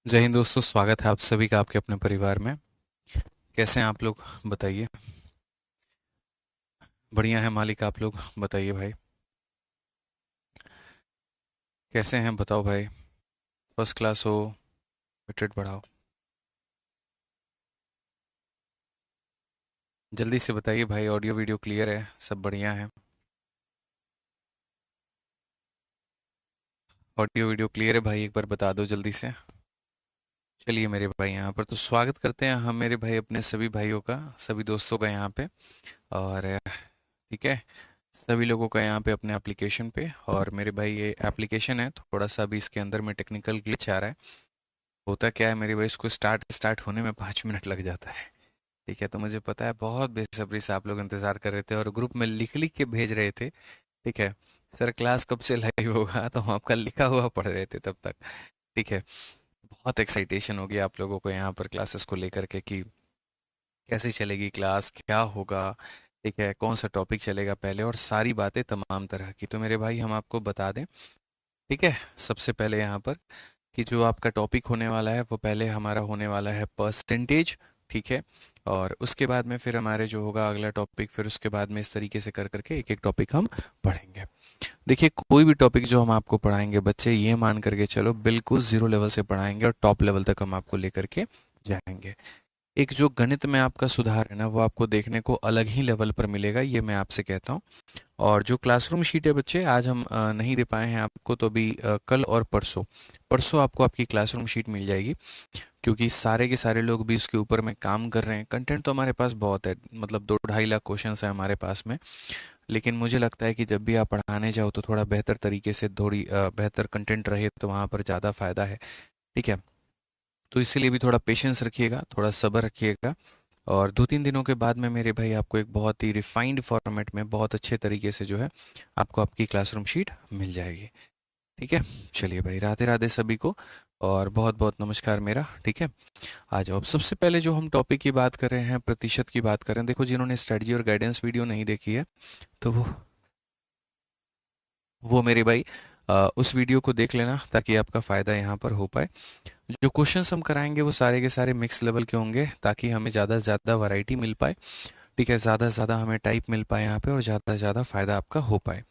जय हिंद दोस्तों, स्वागत है आप सभी का आपके अपने परिवार में। कैसे हैं आप लोग? बताइए। बढ़िया है मालिक, आप लोग बताइए भाई। कैसे हैं बताओ भाई। फर्स्ट क्लास हो? रेट बढ़ाओ। जल्दी से बताइए भाई, ऑडियो वीडियो क्लियर है? सब बढ़िया है? ऑडियो वीडियो क्लियर है भाई? एक बार बता दो जल्दी से। चलिए मेरे भाई, यहाँ पर तो स्वागत करते हैं हम मेरे भाई अपने सभी भाइयों का, सभी दोस्तों का यहाँ पे। और ठीक है, सभी लोगों का यहाँ पे अपने एप्लीकेशन पे। और मेरे भाई ये एप्लीकेशन है, थोड़ा सा अभी इसके अंदर में टेक्निकल ग्लिच आ रहा है। होता क्या है मेरे भाई, इसको स्टार्ट स्टार्ट होने में 5 मिनट लग जाता है। ठीक है, तो मुझे पता है बहुत बेसब्री से आप लोग इंतजार कर रहे थे और ग्रुप में लिख लिख के भेज रहे थे। ठीक है, सर क्लास कब से लाइव होगा, तो हम आपका लिखा हुआ पढ़ रहे थे तब तक। ठीक है, बहुत एक्साइटेशन होगी आप लोगों को यहाँ पर क्लासेस को लेकर के कि कैसे चलेगी क्लास, क्या होगा। ठीक है, कौन सा टॉपिक चलेगा पहले, और सारी बातें तमाम तरह की तो मेरे भाई हम आपको बता दें। ठीक है, सबसे पहले यहाँ पर कि जो आपका टॉपिक होने वाला है वो पहले हमारा होने वाला है परसेंटेज। ठीक है, और उसके बाद में फिर हमारे जो होगा अगला टॉपिक, फिर उसके बाद में इस तरीके से कर करके एक एक टॉपिक हम पढ़ेंगे। देखिए, कोई भी टॉपिक जो हम आपको पढ़ाएंगे बच्चे, ये मान करके चलो बिल्कुल जीरो लेवल से पढ़ाएंगे और टॉप लेवल तक हम आपको लेकर के जाएंगे। एक जो गणित में आपका सुधार है ना, वो आपको देखने को अलग ही लेवल पर मिलेगा, ये मैं आपसे कहता हूँ। और जो क्लासरूम शीट है बच्चे, आज हम नहीं दे पाए हैं आपको, तो अभी कल और परसों परसों आपको आपकी क्लासरूम शीट मिल जाएगी। क्योंकि सारे के सारे लोग भी इसके ऊपर में काम कर रहे हैं। कंटेंट तो हमारे पास बहुत है, मतलब 2-2.5 लाख क्वेश्चन है हमारे पास में। लेकिन मुझे लगता है कि जब भी आप पढ़ाने जाओ तो थोड़ा बेहतर तरीके से, थोड़ी बेहतर कंटेंट रहे तो वहाँ पर ज़्यादा फायदा है। ठीक है, तो इसीलिए भी थोड़ा पेशेंस रखिएगा, थोड़ा सब्र रखिएगा। और 2-3 दिनों के बाद में मेरे भाई आपको एक बहुत ही रिफाइंड फॉर्मेट में बहुत अच्छे तरीके से जो है आपको आपकी क्लासरूम शीट मिल जाएगी। ठीक है, चलिए भाई, राधे राधे सभी को और बहुत बहुत नमस्कार मेरा। ठीक है, आ जाओ। अब सबसे पहले जो हम टॉपिक की बात कर रहे हैं, प्रतिशत की बात कर रहे हैं। देखो, जिन्होंने स्ट्रेटजी और गाइडेंस वीडियो नहीं देखी है तो वो मेरे भाई उस वीडियो को देख लेना, ताकि आपका फ़ायदा यहाँ पर हो पाए। जो क्वेश्चंस हम कराएंगे वो सारे के सारे मिक्स लेवल के होंगे, ताकि हमें ज़्यादा से ज़्यादा वैरायटी मिल पाए। ठीक है, ज़्यादा से ज़्यादा हमें टाइप मिल पाए यहाँ पे, और ज़्यादा से ज़्यादा फ़ायदा आपका हो पाए।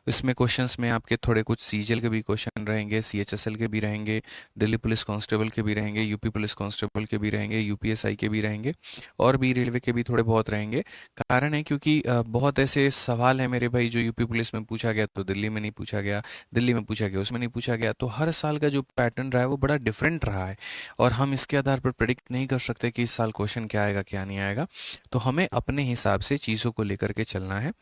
इसमें क्वेश्चंस में आपके थोड़े कुछ सीजीएल के भी क्वेश्चन रहेंगे, सीएचएसएल के भी रहेंगे, दिल्ली पुलिस कांस्टेबल के भी रहेंगे, यूपी पुलिस कांस्टेबल के भी रहेंगे, यूपीएसआई के भी रहेंगे, और भी रेलवे के भी थोड़े बहुत रहेंगे। कारण है क्योंकि बहुत ऐसे सवाल हैं मेरे भाई, जो यूपी पुलिस में पूछा गया तो दिल्ली में नहीं पूछा गया, दिल्ली में पूछा गया उसमें नहीं पूछा गया। तो हर साल का जो पैटर्न रहा है वो बड़ा डिफरेंट रहा है, और हम इसके आधार पर प्रिडिक्ट नहीं कर सकते कि इस साल क्वेश्चन क्या आएगा क्या नहीं आएगा। तो हमें अपने हिसाब से चीज़ों को लेकर के चलना है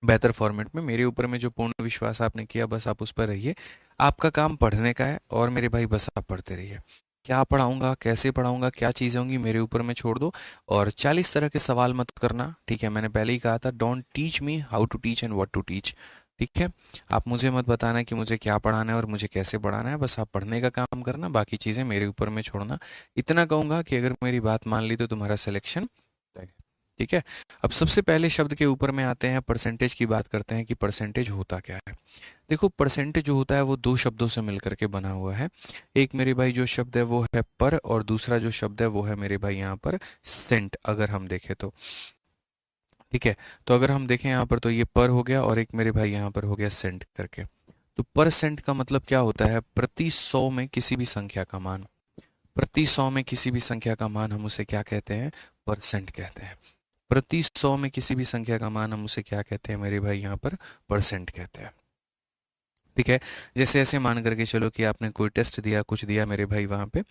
बेहतर फॉर्मेट में। मेरे ऊपर में जो पूर्ण विश्वास आपने किया, बस आप उस पर रहिए। आपका काम पढ़ने का है, और मेरे भाई बस आप पढ़ते रहिए। क्या पढ़ाऊंगा, कैसे पढ़ाऊंगा, क्या चीज़ें होंगी, मेरे ऊपर में छोड़ दो। और 40 तरह के सवाल मत करना। ठीक है, मैंने पहले ही कहा था, don't teach me how to teach and what to teach. ठीक है, आप मुझे मत बताना कि मुझे क्या पढ़ाना है और मुझे कैसे पढ़ाना है। बस आप पढ़ने का काम करना, बाकी चीज़ें मेरे ऊपर में छोड़ना। इतना कहूंगा कि अगर मेरी बात मान ली तो तुम्हारा सिलेक्शन तय है। ठीक है, अब सबसे पहले शब्द के ऊपर में आते हैं, परसेंटेज की बात करते हैं कि परसेंटेज होता क्या है। देखो, परसेंटेज जो होता है वो दो शब्दों से मिलकर के बना हुआ है। एक मेरे भाई जो शब्द है वो है पर, और दूसरा जो शब्द है वो है मेरे भाई यहाँ पर सेंट, अगर हम देखें तो। ठीक है, तो अगर हम देखें यहाँ पर तो ये पर हो गया, और एक मेरे भाई यहाँ पर हो गया सेंट करके। तो परसेंट का मतलब क्या होता है? प्रति 100 में किसी भी संख्या का मान। प्रति 100 में किसी भी संख्या का मान हम उसे क्या कहते हैं? परसेंट कहते हैं। प्रति 100 में किसी भी संख्या का मान हम उसे क्या कहते हैं मेरे भाई? यहाँ पर परसेंट कहते हैं। ठीक है, जैसे ऐसे मान करके चलो कि आपने कोई टेस्ट दिया, कुछ दिया मेरे भाई वहाँ पे,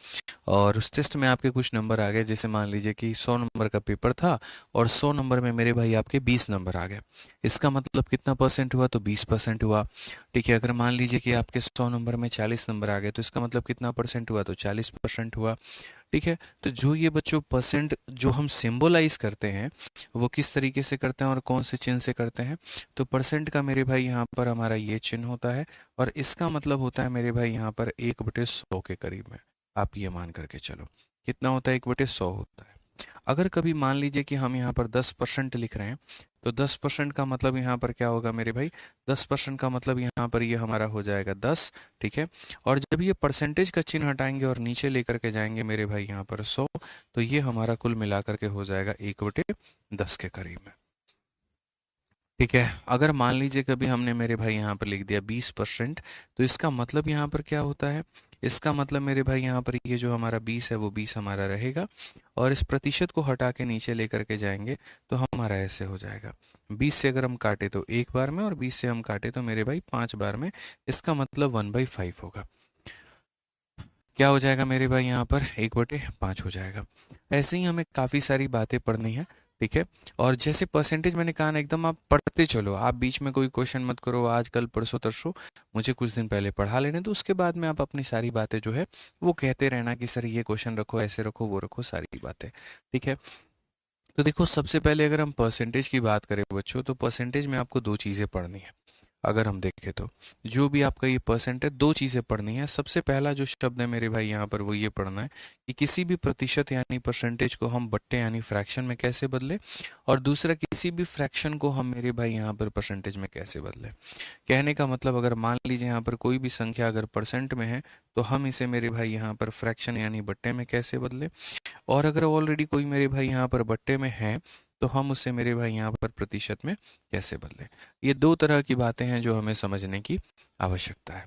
और उस टेस्ट में आपके कुछ नंबर आ गए। जैसे मान लीजिए कि 100 नंबर का पेपर था, और 100 नंबर में मेरे भाई आपके 20 नंबर आ गए। इसका मतलब कितना परसेंट हुआ? तो 20% हुआ। ठीक है, अगर मान लीजिए कि आपके 100 नंबर में 40 नंबर आ गए, तो इसका मतलब कितना परसेंट हुआ? तो 40% हुआ। ठीक है, तो जो ये बच्चों परसेंट जो हम सिंबलाइज करते हैं, वो किस तरीके से करते हैं और कौन से चिन्ह से करते हैं? तो परसेंट का मेरे भाई यहाँ पर हमारा ये चिन्ह होता है, और इसका मतलब होता है मेरे भाई यहाँ पर 1/100 के करीब में। आप ये मान करके चलो, कितना होता है? 1/100 होता है। अगर कभी मान लीजिए कि हम यहाँ पर 10% लिख रहे हैं, तो 10% का मतलब यहाँ पर क्या होगा मेरे भाई, 10% का मतलब यहाँ पर ये हमारा हो जाएगा 10। ठीक है, और जब ये परसेंटेज का चिन्ह हटाएंगे और नीचे लेकर के जाएंगे मेरे भाई यहाँ पर 100, तो ये हमारा कुल मिलाकर के हो जाएगा 1/10 के करीब में। ठीक है, अगर मान लीजिए कभी हमने मेरे भाई यहाँ पर लिख दिया 20%, तो इसका मतलब यहाँ पर क्या होता है, इसका मतलब मेरे भाई यहाँ पर ये जो हमारा 20 है वो 20 हमारा रहेगा, और इस प्रतिशत को हटा के नीचे लेकर के जाएंगे तो हमारा ऐसे हो जाएगा। 20 से अगर हम काटे तो एक बार में, और 20 से हम काटे तो मेरे भाई 5 बार में, इसका मतलब 1/5 होगा। क्या हो जाएगा मेरे भाई यहाँ पर, 1/5 हो जाएगा। ऐसे ही हमें काफ़ी सारी बातें पढ़नी है। ठीक है, और जैसे परसेंटेज मैंने कहा ना, एकदम आप पढ़ते चलो, आप बीच में कोई क्वेश्चन मत करो आज कल परसों तरसों, मुझे कुछ दिन पहले पढ़ा लेने तो उसके बाद में आप अपनी सारी बातें जो है वो कहते रहना कि सर ये क्वेश्चन रखो, ऐसे रखो, वो रखो, सारी बातें। ठीक है, तो देखो सबसे पहले अगर हम परसेंटेज की बात करें बच्चों, तो परसेंटेज में आपको दो चीज़ें पढ़नी है। अगर हम देखें तो जो भी आपका ये परसेंट है, दो चीज़ें पढ़नी है। सबसे पहला जो शब्द है मेरे भाई यहाँ पर वो ये पढ़ना है कि किसी भी प्रतिशत यानी परसेंटेज को हम बट्टे यानी फ्रैक्शन में कैसे बदले, और दूसरा किसी भी फ्रैक्शन को हम मेरे भाई यहाँ पर परसेंटेज में कैसे बदले। कहने का मतलब, अगर मान लीजिए यहाँ पर कोई भी संख्या अगर परसेंट में है तो हम इसे मेरे भाई यहाँ पर फ्रैक्शन यानी बट्टे में कैसे बदले, और अगर ऑलरेडी कोई मेरे भाई यहाँ पर बट्टे में है तो हम उससे मेरे भाई यहाँ पर प्रतिशत में कैसे बदलें। ये दो तरह की बातें हैं जो हमें समझने की आवश्यकता है,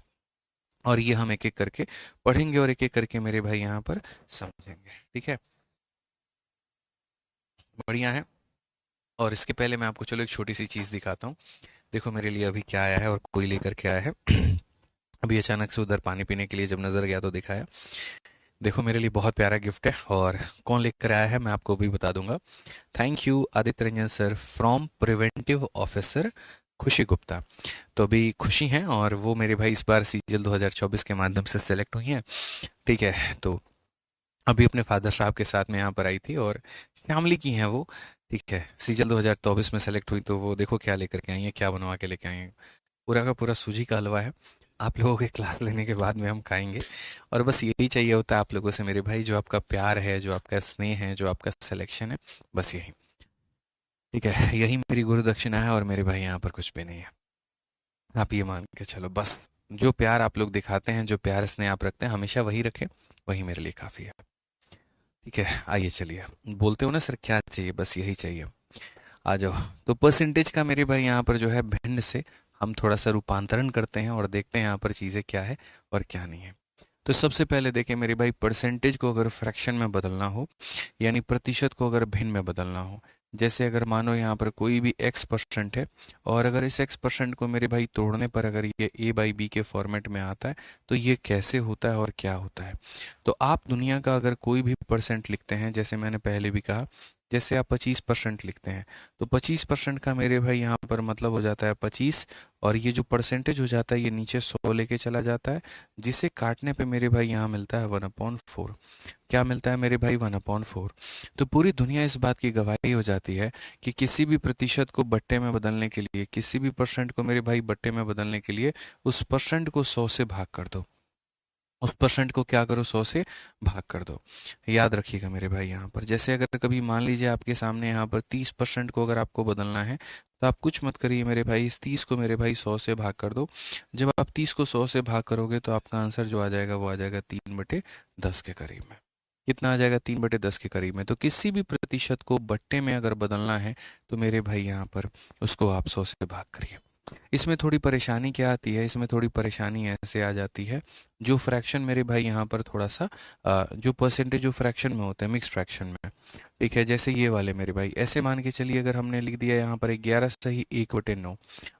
और ये हम एक एक करके पढ़ेंगे और एक एक करके मेरे भाई यहाँ पर समझेंगे। ठीक है, बढ़िया है। और इसके पहले मैं आपको चलो एक छोटी सी चीज़ दिखाता हूँ। देखो मेरे लिए अभी क्या आया है और कोई लेकर के आया है। अभी अचानक से उधर पानी पीने के लिए जब नज़र गया तो दिखाया। देखो मेरे लिए बहुत प्यारा गिफ्ट है, और कौन लेकर आया है मैं आपको भी बता दूंगा। Thank you Aditya Ranjan sir from preventive officer खुशी गुप्ता। तो अभी खुशी हैं, और वो मेरे भाई इस बार सीजल 2024 के माध्यम से सेलेक्ट हुई हैं। ठीक है, तो अभी अपने फादर साहब के साथ में यहाँ पर आई थी, और फैमिली की हैं वो। ठीक है, सीजल 2024 में सेलेक्ट हुई, तो वो देखो क्या लेकर के आई हैं, क्या बनवा के लेके आई हैं। पूरा का पूरा सूजी का हलवा है। आप लोगों के क्लास लेने के बाद में हम खाएंगे, और बस यही चाहिए होता है आप लोगों से मेरे भाई, जो आपका प्यार है, जो आपका स्नेह है, जो आपका सिलेक्शन है, बस यही। ठीक है, यही मेरी गुरु दक्षिणा है, और मेरे भाई यहाँ पर कुछ भी नहीं है। आप ये मान के चलो, बस जो प्यार आप लोग दिखाते हैं, जो प्यार स्नेह आप रखते हैं, हमेशा वही रखें, वही मेरे लिए काफ़ी है। ठीक है, आइए चलिए, बोलते हो ना सर क्या चाहिए, बस यही चाहिए, आ जाओ। तो परसेंटेज का मेरे भाई यहाँ पर जो है भिन्न से हम थोड़ा सा रूपांतरण करते हैं और देखते हैं यहाँ पर चीज़ें क्या है और क्या नहीं है। तो सबसे पहले देखें मेरे भाई, परसेंटेज को अगर फ्रैक्शन में बदलना हो, यानी प्रतिशत को अगर भिन्न में बदलना हो, जैसे अगर मानो यहाँ पर कोई भी x% है, और अगर इस x% को मेरे भाई तोड़ने पर अगर ये a/b के फॉर्मेट में आता है, तो ये कैसे होता है और क्या होता है। तो आप दुनिया का अगर कोई भी परसेंट लिखते हैं, जैसे मैंने पहले भी कहा, जैसे आप 25% लिखते हैं, तो 25% का मेरे भाई यहाँ पर मतलब हो जाता है 25, और ये जो परसेंटेज हो जाता है ये नीचे 100 लेके चला जाता है, जिसे काटने पे मेरे भाई यहाँ मिलता है 1/4। क्या मिलता है मेरे भाई, 1/4। तो पूरी दुनिया इस बात की गवाही हो जाती है कि किसी भी प्रतिशत को बट्टे में बदलने के लिए, किसी भी परसेंट को मेरे भाई बट्टे में बदलने के लिए, उस परसेंट को 100 से भाग कर दो। उस परसेंट को क्या करो, 100 से भाग कर दो। याद रखिएगा मेरे भाई यहाँ पर, जैसे अगर कभी मान लीजिए आपके सामने यहाँ पर 30% को अगर आपको बदलना है, तो आप कुछ मत करिए मेरे भाई, इस 30 को मेरे भाई 100 से भाग कर दो। जब आप 30 को 100 से भाग करोगे तो आपका आंसर जो आ जाएगा वो आ जाएगा 3/10 के करीब में। कितना आ जाएगा, 3/10 के करीब में। तो किसी भी प्रतिशत को बट्टे में अगर बदलना है तो मेरे भाई यहाँ पर उसको आप 100 से भाग करिए। इसमें थोड़ी परेशानी क्या आती है, इसमें थोड़ी परेशानी ऐसे आ जाती है, जो फ्रैक्शन मेरे भाई यहाँ पर थोड़ा सा जो परसेंटेज जो फ्रैक्शन में होता है, मिक्स फ्रैक्शन में। ठीक है, जैसे ये वाले मेरे भाई, ऐसे मान के चलिए अगर हमने लिख दिया यहाँ पर 11 सही 1/9।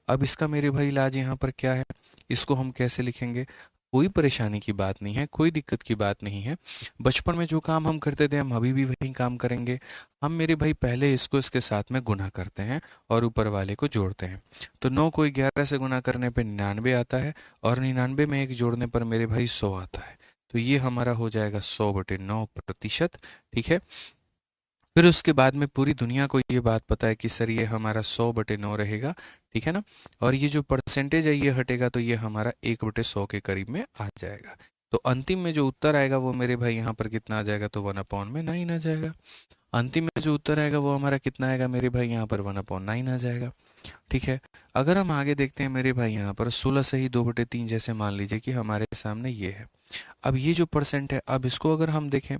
अब इसका मेरे भाई इलाज यहाँ पर क्या है, इसको हम कैसे लिखेंगे। कोई परेशानी की बात नहीं है, कोई दिक्कत की बात नहीं है। बचपन में जो काम हम करते थे हम अभी भी वही काम करेंगे। हम मेरे भाई पहले इसको इसके साथ में गुना करते हैं और ऊपर वाले को जोड़ते हैं। तो 9 को 11 से गुना करने पे 99 आता है, और 99 में 1 जोड़ने पर मेरे भाई 100 आता है। तो ये हमारा हो जाएगा 100/9%। ठीक है, फिर उसके बाद में पूरी दुनिया को ये बात पता है कि सर ये हमारा 100/9 रहेगा। ठीक है ना, और ये जो परसेंटेज है ये हटेगा तो ये हमारा 1/100 के करीब में आ जाएगा। तो अंतिम में जो उत्तर आएगा वो मेरे भाई यहाँ पर कितना आ जाएगा, तो 1/9 आ जाएगा। अंतिम में जो उत्तर आएगा वो हमारा कितना आएगा मेरे भाई यहाँ पर 1/9 आ जाएगा। ठीक है, अगर हम आगे देखते हैं मेरे भाई यहाँ पर 16 सही 2/3 जैसे मान लीजिए कि हमारे सामने ये है। अब ये जो परसेंट है, अब इसको अगर हम देखें,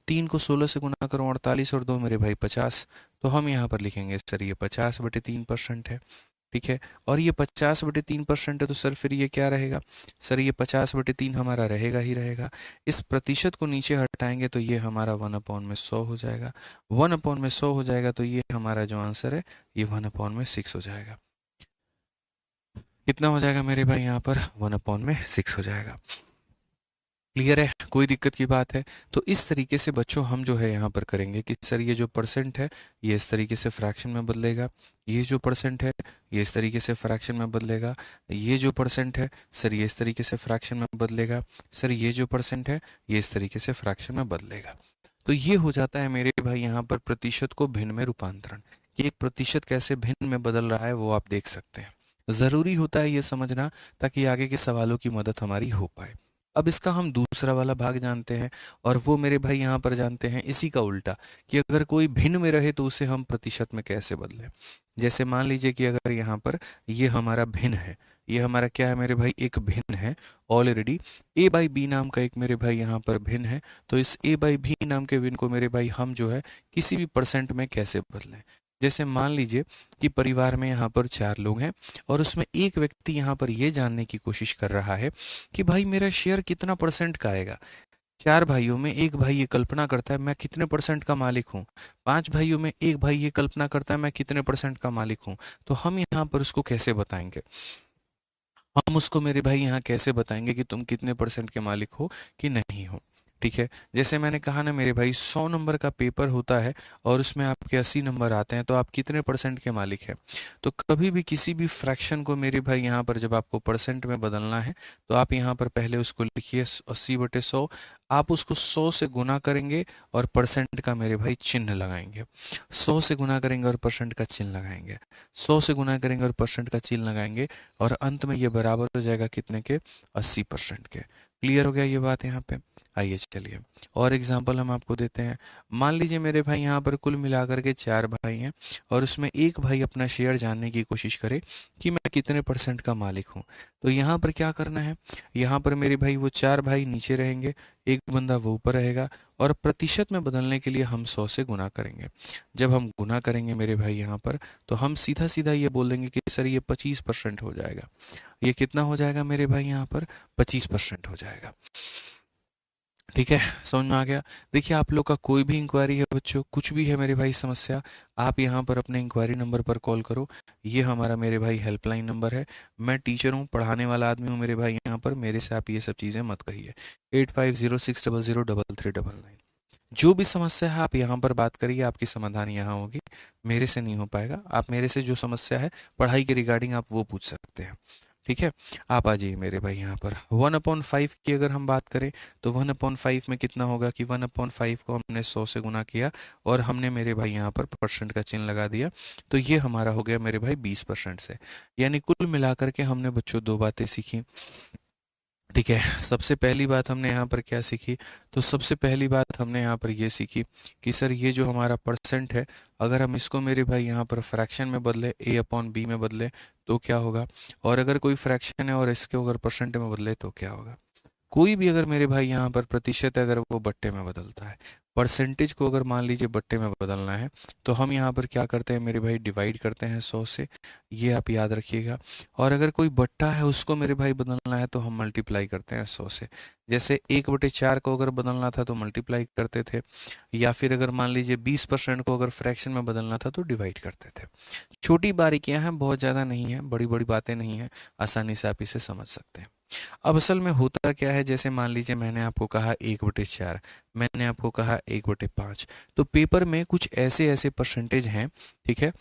3 को 16 से गुना करो 48 और 2 मेरे भाई 50, तो हम यहाँ पर लिखेंगे सर ये 50/3% है। ठीक है, और ये 50/3% है तो सर फिर ये क्या रहेगा, सर ये 50/3 हमारा रहेगा ही रहेगा। इस प्रतिशत को नीचे हटाएंगे तो ये हमारा 1/100 हो जाएगा। 1/100 हो जाएगा तो ये हमारा जो आंसर है ये 1/6 हो जाएगा। कितना हो जाएगा मेरे भाई यहाँ पर 1/6 हो जाएगा। क्लियर है, कोई दिक्कत की बात है? तो इस तरीके से बच्चों हम जो है यहाँ पर करेंगे कि सर ये जो परसेंट है ये इस तरीके से फ्रैक्शन में बदलेगा, ये जो परसेंट है ये इस तरीके से फ्रैक्शन में बदलेगा, ये जो परसेंट है सर ये इस तरीके से फ्रैक्शन में बदलेगा, सर ये जो परसेंट है ये इस तरीके से फ्रैक्शन में बदलेगा। तो ये हो जाता है मेरे भाई यहाँ पर प्रतिशत को भिन्न में रूपांतरण, कि एक प्रतिशत कैसे भिन्न में बदल रहा है वो आप देख सकते हैं। ज़रूरी होता है ये समझना ताकि आगे के सवालों की मदद हमारी हो पाए। अब इसका हम दूसरा वाला भाग जानते हैं, और वो मेरे भाई यहाँ पर जानते हैं इसी का उल्टा, कि अगर कोई भिन्न में रहे तो उसे हम प्रतिशत में कैसे बदलें। जैसे मान लीजिए कि अगर यहाँ पर ये हमारा भिन्न है, ये हमारा क्या है मेरे भाई, एक भिन्न है ऑलरेडी, ए बाई बी नाम का एक मेरे भाई यहाँ पर भिन्न है। तो इस ए बाई बी नाम के भिन्न को मेरे भाई हम जो है किसी भी परसेंट में कैसे बदलें। जैसे मान लीजिए कि परिवार में यहाँ पर 4 लोग हैं, और उसमें एक व्यक्ति यहाँ पर ये जानने की कोशिश कर रहा है कि भाई मेरा शेयर कितना परसेंट का आएगा। 4 भाइयों में एक भाई ये कल्पना करता है मैं कितने परसेंट का मालिक हूँ, 5 भाइयों में एक भाई ये कल्पना करता है मैं कितने परसेंट का मालिक हूँ। तो हम यहाँ पर उसको कैसे बताएंगे, हम उसको मेरे भाई यहाँ कैसे बताएंगे कि तुम कितने परसेंट के मालिक हो कि नहीं हो। ठीक है, जैसे मैंने कहा ना मेरे भाई, 100 नंबर का पेपर होता है और उसमें आपके 80 नंबर आते हैं, तो आप कितने परसेंट के मालिक हैं। तो कभी भी किसी भी फ्रैक्शन को मेरे भाई यहाँ पर जब आपको परसेंट में बदलना है तो आप यहाँ पर पहले उसको लिखिए 80/100, आप उसको 100 से गुना करेंगे और परसेंट का मेरे भाई चिन्ह लगाएंगे। 100 से गुना करेंगे और परसेंट का चिन्ह लगाएंगे, 100 से गुना करेंगे और परसेंट का चिन्ह लगाएंगे, और अंत में ये बराबर हो जाएगा कितने के, 80% के। क्लियर हो गया ये बात यहाँ पे? आइए चलिए और एग्जांपल हम आपको देते हैं। मान लीजिए मेरे भाई यहाँ पर कुल मिलाकर के 4 भाई हैं, और उसमें एक भाई अपना शेयर जानने की कोशिश करे कि मैं कितने परसेंट का मालिक हूँ। तो यहाँ पर क्या करना है, यहाँ पर मेरे भाई वो 4 भाई नीचे रहेंगे, एक बंदा वो ऊपर रहेगा, और प्रतिशत में बदलने के लिए हम 100 से गुना करेंगे। जब हम गुना करेंगे मेरे भाई यहाँ पर, तो हम सीधा सीधा ये बोल देंगे कि सर ये 25% हो जाएगा। ये कितना हो जाएगा मेरे भाई यहाँ पर, 25% हो जाएगा। ठीक है, समझ में आ गया? देखिए आप लोग का कोई भी इंक्वायरी है बच्चों, कुछ भी है मेरे भाई समस्या, आप यहाँ पर अपने इंक्वायरी नंबर पर कॉल करो। ये हमारा मेरे भाई हेल्पलाइन नंबर है। मैं टीचर हूँ, पढ़ाने वाला आदमी हूँ मेरे भाई यहाँ पर, मेरे से आप ये सब चीज़ें मत कहिए। 8506003399। जो भी समस्या है आप यहाँ पर बात करिए, आपकी समाधान यहाँ होगी, मेरे से नहीं हो पाएगा। आप मेरे से जो समस्या है पढ़ाई के रिगार्डिंग आप वो पूछ सकते हैं। ठीक है, आप आ जाइए मेरे भाई यहाँ पर। 1/5 की अगर हम बात करें तो 1/5 में कितना होगा कि 1/5 को हमने 100 से गुना किया, और हमने मेरे भाई यहाँ पर परसेंट का चिन्ह लगा दिया, तो ये हमारा हो गया मेरे भाई 20% से। यानी कुल मिलाकर के हमने बच्चों 2 बातें सीखी। ठीक है, सबसे पहली बात हमने यहाँ पर क्या सीखी, तो सबसे पहली बात हमने यहाँ पर ये सीखी कि सर ये जो हमारा परसेंट है, अगर हम इसको मेरे भाई यहाँ पर फ्रैक्शन में बदले, A/B में बदले तो क्या होगा, और अगर कोई फ्रैक्शन है और इसके अगर परसेंट में बदले तो क्या होगा। कोई भी अगर मेरे भाई यहाँ पर प्रतिशत है, अगर वो बट्टे में बदलता है, परसेंटेज को अगर मान लीजिए बट्टे में बदलना है, तो हम यहाँ पर क्या करते हैं मेरे भाई, डिवाइड करते हैं 100 से, ये आप याद रखिएगा। और अगर कोई बट्टा है उसको मेरे भाई बदलना है तो हम मल्टीप्लाई करते हैं 100 से। जैसे 1/4 को अगर बदलना था तो मल्टीप्लाई करते थे, या फिर अगर मान लीजिए 20% को अगर फ्रैक्शन में बदलना था तो डिवाइड करते थे। छोटी बारीकियां हैं, बहुत ज़्यादा नहीं है, बड़ी बड़ी बातें नहीं हैं, आसानी से आप इसे समझ सकते हैं। अब असल में होता क्या है, जैसे मान लीजिए मैंने आपको कहा 1/4, मैंने आपको कहा 1/5, तो पेपर में कुछ ऐसे ऐसे परसेंटेज हैं, ठीक है,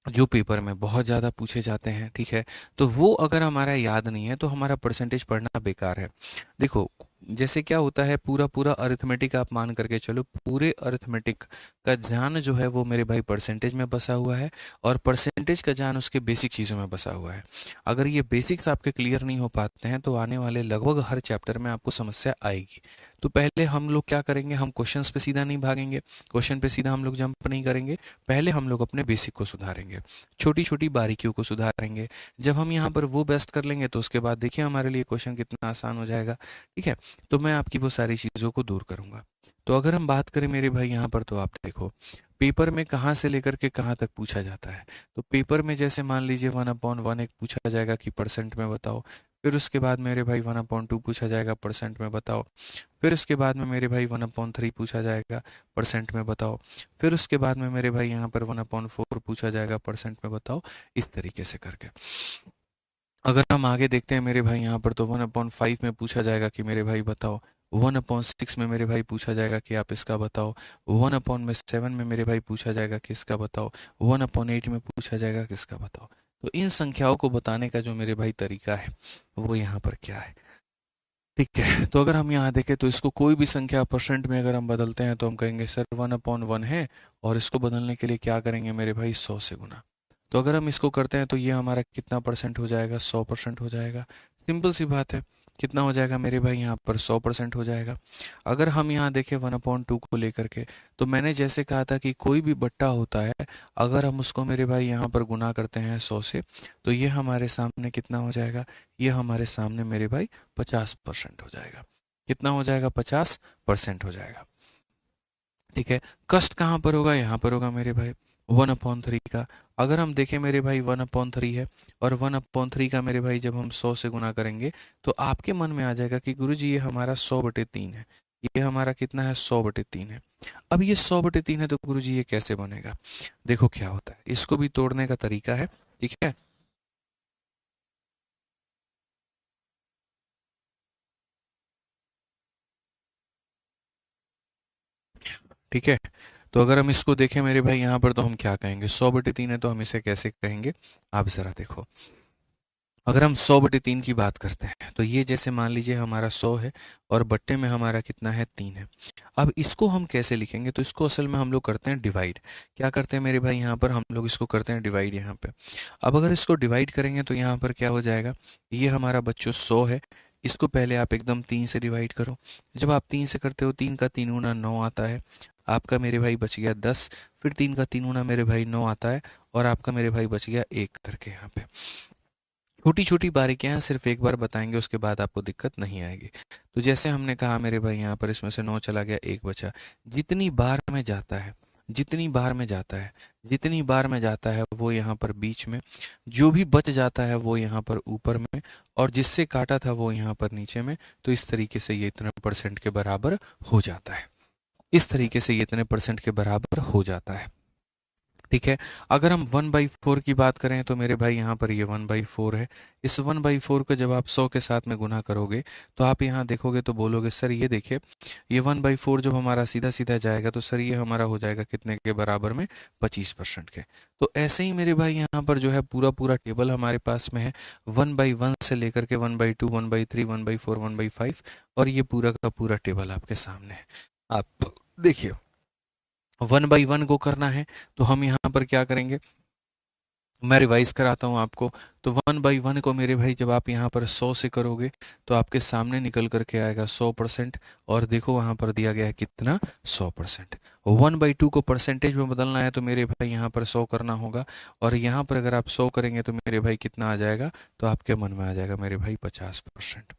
जो पेपर में बहुत ज़्यादा पूछे जाते हैं। ठीक है, तो वो अगर हमारा याद नहीं है तो हमारा परसेंटेज पढ़ना बेकार है। देखो जैसे क्या होता है, पूरा पूरा अरिथमेटिक आप मान करके चलो, पूरे अरिथमेटिक का ज्ञान जो है वो मेरे भाई परसेंटेज में बसा हुआ है, और परसेंटेज का ज्ञान उसके बेसिक चीज़ों में बसा हुआ है। अगर ये बेसिक्स आपके क्लियर नहीं हो पाते हैं तो आने वाले लगभग हर चैप्टर में आपको समस्या आएगी। तो पहले हम लोग क्या करेंगे, हम क्वेश्चंस पे सीधा नहीं भागेंगे, क्वेश्चन पे सीधा हम लोग जंप नहीं करेंगे, पहले हम लोग अपने बेसिक को सुधारेंगे, छोटी छोटी बारीकियों को सुधारेंगे। जब हम यहाँ पर वो बेस्ट कर लेंगे तो उसके बाद देखिए हमारे लिए क्वेश्चन कितना आसान हो जाएगा। ठीक है, तो मैं आपकी वो सारी चीज़ों को दूर करूंगा। तो अगर हम बात करें मेरे भाई यहाँ पर, तो आप देखो पेपर में कहाँ से लेकर के कहाँ तक पूछा जाता है। तो पेपर में जैसे मान लीजिए 1/1 एक पूछा जाएगा कि परसेंट में बताओ, फिर उसके बाद मेरे भाई 1/2 पूछा जाएगा परसेंट में बताओ, फिर उसके बाद में मेरे भाई 1/3 पूछा जाएगा परसेंट में बताओ, फिर उसके बाद में मेरे भाई यहाँ पर 1/4 पूछा जाएगा परसेंट में बताओ, इस तरीके से करके। अगर हम आगे देखते हैं मेरे भाई यहाँ पर, तो 1/5 में पूछा जाएगा कि मेरे भाई बताओ, 1/6 में मेरे भाई पूछा जाएगा कि आप इसका बताओ, 1/7 में मेरे भाई पूछा जाएगा कि इसका बताओ, 1/8 में पूछा जाएगा कि इसका बताओ। तो इन संख्याओं को बताने का जो मेरे भाई तरीका है वो यहाँ पर क्या है। ठीक है, तो अगर हम यहाँ देखें तो इसको कोई भी संख्या परसेंट में अगर हम बदलते हैं तो हम कहेंगे सर 1/1 है, और इसको बदलने के लिए क्या करेंगे मेरे भाई, 100 से गुना। तो अगर हम इसको करते हैं तो ये हमारा कितना परसेंट हो जाएगा, 100% हो जाएगा। सिंपल सी बात है, कितना हो जाएगा मेरे भाई यहाँ पर, 100% हो जाएगा। अगर हम यहाँ देखें 1/2 को लेकर के, तो मैंने जैसे कहा था कि कोई भी बट्टा होता है, अगर हम उसको मेरे भाई यहाँ पर गुना करते हैं 100 से, तो ये हमारे सामने कितना हो जाएगा, ये हमारे सामने मेरे भाई 50% हो जाएगा। कितना हो जाएगा, 50% हो जाएगा। ठीक है, कष्ट कहाँ पर होगा, यहाँ पर होगा मेरे भाई 1/3 का। अगर हम देखें मेरे भाई 1/3 है, और 1/3 का मेरे भाई जब हम 100 से गुना करेंगे तो आपके मन में आ जाएगा कि गुरुजी ये हमारा 100/3 है, ये हमारा कितना है, 100/3 है। अब ये 100/3 है तो गुरुजी ये कैसे बनेगा। देखो क्या होता है, इसको भी तोड़ने का तरीका है। ठीक है, ठीक है, तो अगर हम इसको देखें मेरे भाई यहाँ पर, तो हम क्या कहेंगे, 100/3 है तो हम इसे कैसे कहेंगे। आप जरा देखो, अगर हम 100/3 की बात करते हैं तो ये जैसे मान लीजिए हमारा 100 है, और बट्टे में हमारा कितना है, 3 है। अब इसको हम कैसे लिखेंगे, तो इसको असल में हम लोग करते हैं डिवाइड। क्या करते हैं मेरे भाई यहाँ पर, हम लोग इसको करते हैं डिवाइड यहाँ पे। अब अगर इसको डिवाइड करेंगे तो यहाँ पर क्या हो जाएगा, ये हमारा बच्चों 100 है, इसको पहले आप एकदम 3 से डिवाइड करो। जब आप 3 से करते हो, 3 का 3 गुना 9 आता है, आपका मेरे भाई बच गया 10, फिर 3 का 3 गुना मेरे भाई 9 आता है, और आपका मेरे भाई बच गया 1 करके यहाँ पे। छोटी छोटी बारीकियां हैं, सिर्फ एक बार बताएंगे उसके बाद आपको दिक्कत नहीं आएगी। तो जैसे हमने कहा मेरे भाई यहाँ पर, इसमें से 9 चला गया, 1 बचा। जितनी बार में जाता है, जितनी बार में जाता है, जितनी बार में जाता है वो यहाँ पर बीच में, जो भी बच जाता है वो यहाँ पर ऊपर में, और जिससे काटा था वो यहाँ पर नीचे में। तो इस तरीके से ये इतने परसेंट के बराबर हो जाता है, इस तरीके से ये इतने परसेंट के बराबर हो जाता है। ठीक है, अगर हम 1/4 की बात करें तो मेरे भाई यहाँ पर ये 1/4 है। इस 1/4 को जब आप 100 के साथ में गुना करोगे तो आप यहाँ देखोगे तो बोलोगे सर ये देखिए, ये 1/4 जब हमारा सीधा सीधा जाएगा तो सर ये हमारा हो जाएगा कितने के बराबर में, 25% के। तो ऐसे ही मेरे भाई यहाँ पर जो है पूरा पूरा टेबल हमारे पास में है, 1/1 से लेकर के 1/2, 1/3, 1/4, 1/5, और ये पूरा का पूरा टेबल आपके सामने है। आप देखिए, 1/1 को करना है तो हम यहाँ पर क्या करेंगे, मैं रिवाइज कराता हूँ आपको। तो 1/1 को मेरे भाई जब आप यहाँ पर 100 से करोगे तो आपके सामने निकल करके आएगा 100%, और देखो वहाँ पर दिया गया है कितना, 100%। 1/2 को परसेंटेज में बदलना है तो मेरे भाई यहाँ पर 100 करना होगा, और यहाँ पर अगर आप 100 करेंगे तो मेरे भाई कितना आ जाएगा, तो आपके मन में आ जाएगा मेरे भाई 50%।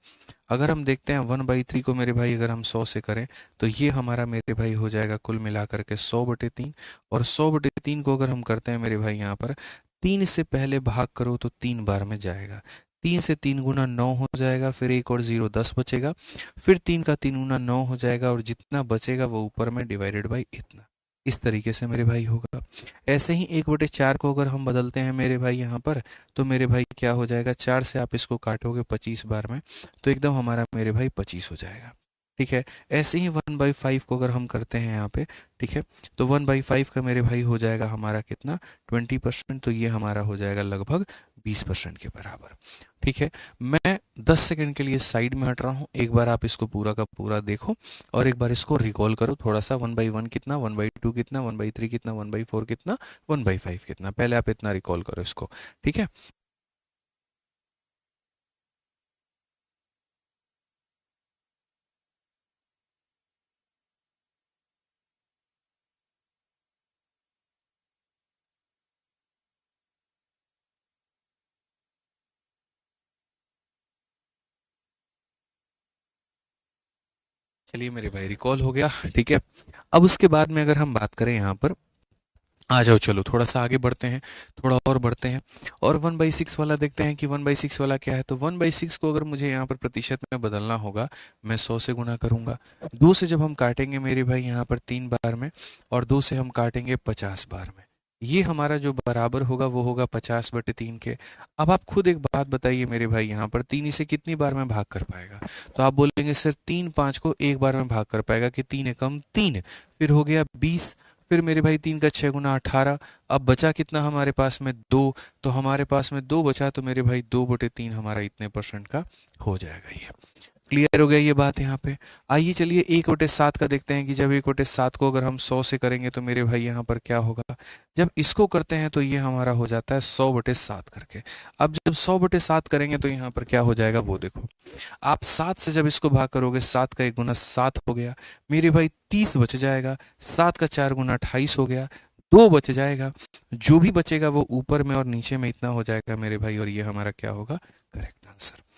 अगर हम देखते हैं 1/3 को मेरे भाई अगर हम 100 से करें तो ये हमारा मेरे भाई हो जाएगा कुल मिलाकर के 100/3, और 100/3 को अगर हम करते हैं मेरे भाई यहाँ पर, 3 से पहले भाग करो तो 3 बार में जाएगा, 3 से 3 गुना 9 हो जाएगा, फिर एक और 0 10 बचेगा, फिर 3 का 3 गुना 9 हो जाएगा, और जितना बचेगा वो ऊपर में डिवाइडेड बाई इतना। इस तरीके से मेरे भाई होगा। ऐसे ही 1/4 को अगर हम बदलते हैं मेरे भाई यहाँ पर, तो मेरे भाई क्या हो जाएगा, 4 से आप इसको काटोगे 25 बार में, तो एकदम हमारा मेरे भाई 25 हो जाएगा। ठीक है। ऐसे ही 1/5 को अगर हम करते हैं यहाँ पे, ठीक है, तो 1/5 का मेरे भाई हो जाएगा हमारा कितना, 20%। तो ये हमारा हो जाएगा लगभग 20% के बराबर। ठीक है, मैं 10 सेकंड के लिए साइड में हट रहा हूँ, एक बार आप इसको पूरा का पूरा देखो और एक बार इसको रिकॉल करो थोड़ा सा। 1/1 कितना, 1/2 कितना, 1/3 कितना, 1/4 कितना, 1/5 कितना, पहले आप इतना रिकॉल करो इसको। ठीक है, चलिए मेरे भाई रिकॉल हो गया। ठीक है, अब उसके बाद में अगर हम बात करें यहाँ पर, आ जाओ चलो थोड़ा सा आगे बढ़ते हैं, थोड़ा और बढ़ते हैं और 1/6 वाला देखते हैं कि 1/6 वाला क्या है। तो 1/6 को अगर मुझे यहाँ पर प्रतिशत में बदलना होगा, मैं 100 से गुना करूंगा। 2 से जब हम काटेंगे मेरे भाई यहाँ पर 3 बार में, और 2 से हम काटेंगे 50 बार में, ये हमारा जो बराबर होगा वो होगा 50/3 के। अब आप खुद एक बात बताइए मेरे भाई, यहाँ पर 3 इसे कितनी बार में भाग कर पाएगा? तो आप बोलेंगे सर 3 5 को एक बार में भाग कर पाएगा कि 3 एकम 3, फिर हो गया 20, फिर मेरे भाई 3 का 6 गुना 18। अब बचा कितना हमारे पास में, 2। तो हमारे पास में 2 बचा, तो मेरे भाई 2/3 हमारा इतने परसेंट का हो जाएगा। ये क्लियर हो गया ये बात यहाँ पे। आइए चलिए 1/7 का देखते हैं कि जब 1/7 को अगर हम 100 से करेंगे तो मेरे भाई यहाँ पर क्या होगा। जब इसको करते हैं तो ये हमारा हो जाता है 100/7 करके। अब जब 100/7 करेंगे तो यहाँ पर क्या हो जाएगा वो देखो। आप 7 से जब इसको भाग करोगे, 7 का 1 गुना 7 हो गया मेरे भाई, 30 बच जाएगा। 7 का 4 गुना 28 हो गया, 2 बच जाएगा। जो भी बचेगा वो ऊपर में और नीचे में इतना हो जाएगा मेरे भाई, और ये हमारा क्या होगा, करेक्ट आंसर।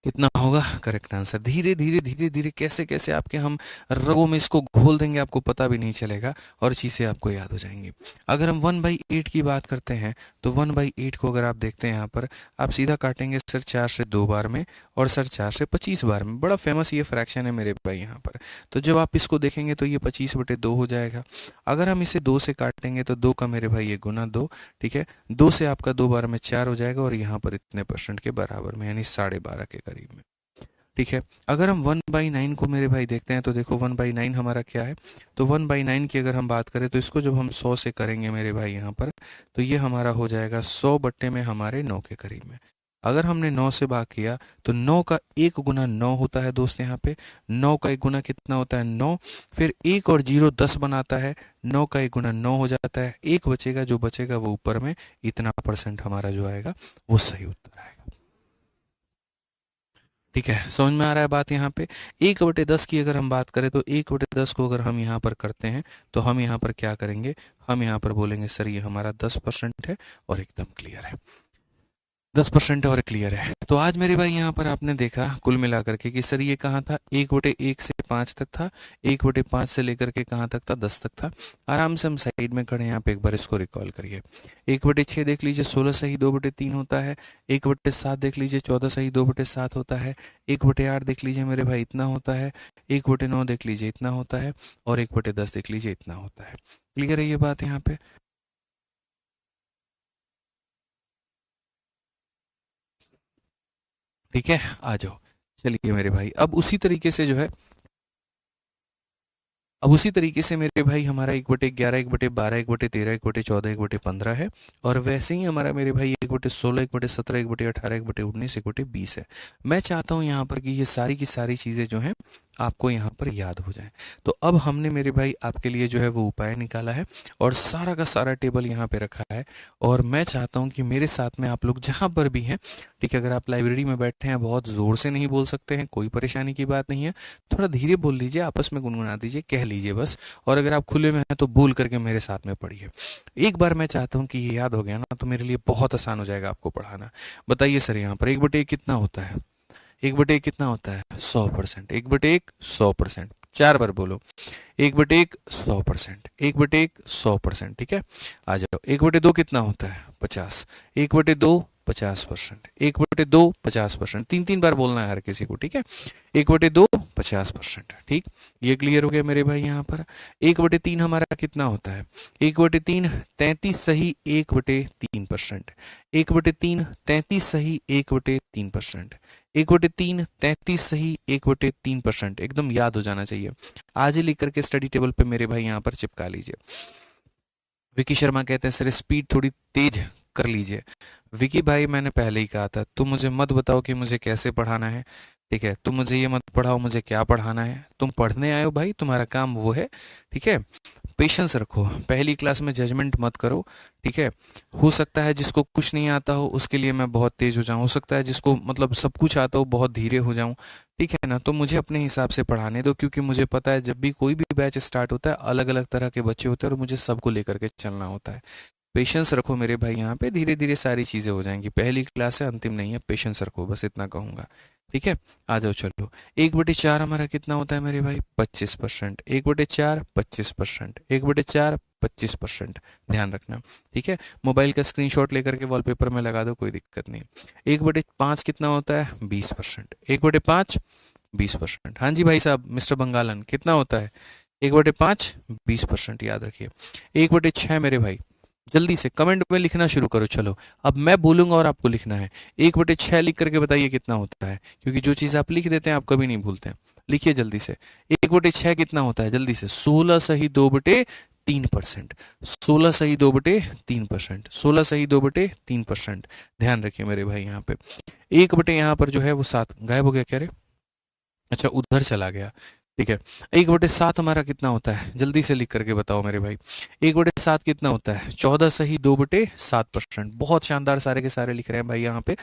कितना होगा करेक्ट आंसर। धीरे धीरे धीरे धीरे कैसे कैसे आपके हम रगों में इसको घोल देंगे, आपको पता भी नहीं चलेगा और चीज़ें आपको याद हो जाएंगी। अगर हम 1/8 की बात करते हैं तो 1/8 को अगर आप देखते हैं यहाँ पर, आप सीधा काटेंगे सर 4 से 2 बार में और सर 4 से 25 बार में। बड़ा फेमस ये फ्रैक्शन है मेरे भाई यहाँ पर। तो जब आप इसको देखेंगे तो ये 25/2 हो जाएगा। अगर हम इसे 2 से काटेंगे तो 2 का मेरे भाई ये गुना 2, ठीक है, 2 से आपका 2 बार में 4 हो जाएगा और यहाँ पर इतने परसेंट के बराबर में, यानी 12.5 के करीब में। ठीक है, अगर हम 1/9 को मेरे भाई देखते हैं तो देखो 1/9 हमारा क्या है। तो 1/9 की अगर हम बात करें तो इसको जब हम 100 से करेंगे मेरे भाई यहाँ पर, तो ये हमारा हो जाएगा 100 बट्टे में हमारे 9 के करीब में। अगर हमने 9 से भाग किया तो 9 का 1 गुना 9 होता है दोस्त यहाँ पे। 9 का 1 गुना कितना होता है, 9। फिर 1 और 0 10 बनाता है, 9 का 1 गुना 9 हो जाता है। 1 बचेगा, जो बचेगा वो ऊपर में इतना परसेंट हमारा जो आएगा वो सही उत्तर आएगा। ठीक है, समझ में आ रहा है बात यहाँ पे। 1/10 की अगर हम बात करें तो 1/10 को अगर हम यहाँ पर करते हैं तो हम यहाँ पर क्या करेंगे, हम यहाँ पर बोलेंगे सर ये हमारा 10% है और एकदम क्लियर है। 10% और क्लियर है। तो आज मेरे भाई यहाँ पर आपने देखा कुल मिलाकर के कि सर ये कहाँ था, 1/1 से 5 तक था, 1/5 से लेकर के कहाँ तक था, 10 तक था। आराम से हम साइड में खड़े हैं, आप एक बार इसको रिकॉल करिए। 1/6 देख लीजिए 16 सही 2/3 होता है। 1/7 देख लीजिए 14 सही 2/7 होता है। 1/8 देख लीजिए मेरे भाई इतना होता है। 1/9 देख लीजिए इतना होता है। और 1/10 देख लीजिए इतना होता है। क्लियर है ये बात यहाँ पे। ठीक है, आ जाओ। चलिए मेरे भाई अब उसी तरीके से जो है, अब उसी तरीके से मेरे भाई हमारा 1/11, 1/12, 1/13, 1/14, 1/15 है। और वैसे ही हमारा मेरे भाई 1/16, 1/17, 1/18, 1/19, 1/20 है। मैं चाहता हूँ यहाँ पर कि ये सारी की सारी चीज़ें जो हैं आपको यहाँ पर याद हो जाएं। तो अब हमने मेरे भाई आपके लिए जो है वो उपाय निकाला है और सारा का सारा टेबल यहाँ पे रखा है। और मैं चाहता हूँ कि मेरे साथ में आप लोग जहाँ पर भी हैं, ठीक है, अगर आप लाइब्रेरी में बैठे हैं, बहुत ज़ोर से नहीं बोल सकते हैं, कोई परेशानी की बात नहीं है, थोड़ा धीरे बोल लीजिए, आपस में गुनगुना दीजिए, कह लीजिए बस। और अगर आप खुले में हैं तो बोल करके मेरे साथ में पढ़िए। एक बार मैं चाहता हूँ कि ये याद हो गया ना तो मेरे लिए बहुत आसान हो जाएगा आपको पढ़ाना। बताइए सर यहाँ पर 1/1 कितना होता है, 1/1 कितना होता है, 100%। 1/1 100%, 4 बार बोलो। 1/1 100%, 1/1 100%। ठीक है, आ जाओ। 1/2 कितना होता है, 50। 1/2 50%, 1/2 50%। 3 3 बार बोलना है हर किसी को, ठीक है। 1/2 50%, ठीक। ये क्लियर हो गया मेरे भाई यहाँ पर। 1/3 हमारा कितना होता है, 1/3 33 सही 1/3%। 1/3 33 सही 1/3%। 1/3 33 सही, 1/3%, एकदम याद हो जाना चाहिए। आज ही लिख करके स्टडी टेबल पे मेरे भाई यहाँ पर चिपका लीजिए। विकी शर्मा कहते हैं सर स्पीड थोड़ी तेज कर लीजिए। विकी भाई मैंने पहले ही कहा था, तुम मुझे मत बताओ कि मुझे कैसे पढ़ाना है, ठीक है, तुम मुझे ये मत पढ़ाओ मुझे क्या पढ़ाना है, तुम पढ़ने आए हो भाई, तुम्हारा काम वो है, ठीक है। पेशेंस रखो, पहली क्लास में जजमेंट मत करो, ठीक है। हो सकता है जिसको कुछ नहीं आता हो उसके लिए मैं बहुत तेज हो जाऊं, हो सकता है जिसको मतलब सब कुछ आता हो बहुत धीरे हो जाऊं, ठीक है ना। तो मुझे अपने हिसाब से पढ़ाने दो, क्योंकि मुझे पता है जब भी कोई भी बैच स्टार्ट होता है अलग अलग तरह के बच्चे होते हैं और मुझे सबको लेकर के चलना होता है। पेशेंस रखो मेरे भाई, यहाँ पे धीरे धीरे सारी चीज़ें हो जाएंगी, पहली क्लास है अंतिम नहीं है, पेशेंस रखो, बस इतना कहूँगा, ठीक है। आ जाओ चलो। 1/4 हमारा कितना होता है मेरे भाई? 25%। 1/4 25%, 1/4 25%, ध्यान रखना, ठीक है। मोबाइल का स्क्रीनशॉट लेकर के वॉलपेपर में लगा दो, कोई दिक्कत नहीं। 1/5 कितना होता है? 20%। 1/5 20%। हाँ जी भाई साहब, मिस्टर बंगालन कितना होता है? 1/5 20%, याद रखिए। 1/6 मेरे भाई, जल्दी से कमेंट में लिखना शुरू करो। चलो अब मैं बोलूंगा और आपको लिखना है। 1/6 लिख करके बताइए कितना होता है, क्योंकि जो चीज़ आप लिख देते हैं आप कभी नहीं भूलते हैं। लिखिए जल्दी से। 1/6 कितना होता है? जल्दी से। 16 सही 2/3%। 16 सही 2/3%। 16 सही 2/3%। ध्यान रखिए मेरे भाई यहाँ पे। एक बटे यहाँ पर जो है वो 7 गायब हो गया, कह रहे? अच्छा उधर चला गया, ठीक है। 1/7 हमारा कितना होता है? जल्दी से लिख करके बताओ मेरे भाई। 1/7 कितना होता है? 14 सही 2/7%। बहुत शानदार, सारे के सारे लिख रहे हैं भाई यहाँ पे।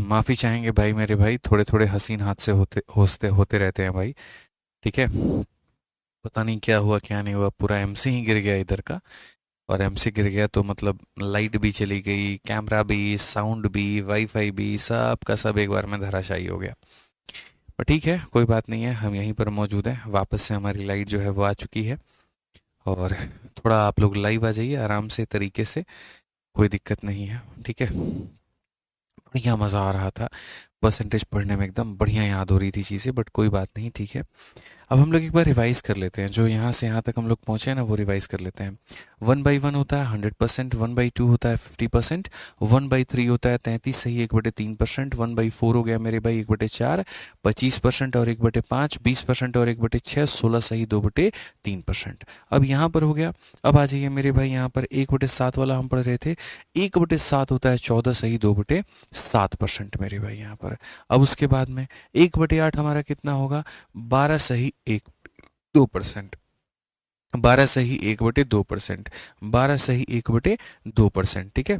माफ़ी चाहेंगे भाई, मेरे भाई थोड़े थोड़े हसीन हादसे होते होते रहते हैं भाई। ठीक है, पता नहीं क्या हुआ क्या नहीं हुआ, पूरा एमसी ही गिर गया इधर का। और एमसी गिर गया तो मतलब लाइट भी चली गई, कैमरा भी, साउंड भी, वाईफाई भी, सब का सब एक बार में धराशायी हो गया। पर ठीक है, कोई बात नहीं है, हम यहीं पर मौजूद हैं, वापस से हमारी लाइट जो है वो आ चुकी है। और थोड़ा आप लोग लाइव आ जाइए आराम से तरीके से, कोई दिक्कत नहीं है। ठीक है, बढ़िया मज़ा आ रहा था, परसेंटेज पढ़ने में एकदम बढ़िया याद हो रही थी चीज़ें, बट कोई बात नहीं, ठीक है। अब हम लोग एक बार रिवाइज कर लेते हैं, जो यहाँ से यहाँ तक हम लोग पहुँचे हैं ना वो रिवाइज कर लेते हैं। 1/1 होता है 100%, 1/2 होता है 50%, 1/3 होता है 33 सही 1/3%, 1/4 हो गया मेरे भाई 1/4, 25% और 1/5, 20% और 1/6, 16 सही 2/3%। अब यहाँ पर हो गया। अब आ जाइए मेरे भाई, यहाँ पर 1/7 वाला हम पढ़ रहे थे, 1/7 होता है 14 सही 2/7% मेरे भाई यहाँ पर। अब उसके बाद में 1/8 हमारा कितना होगा, 12 सही 1/2%, 12 सही 1/2%, 12 सही 1/2%। ठीक है,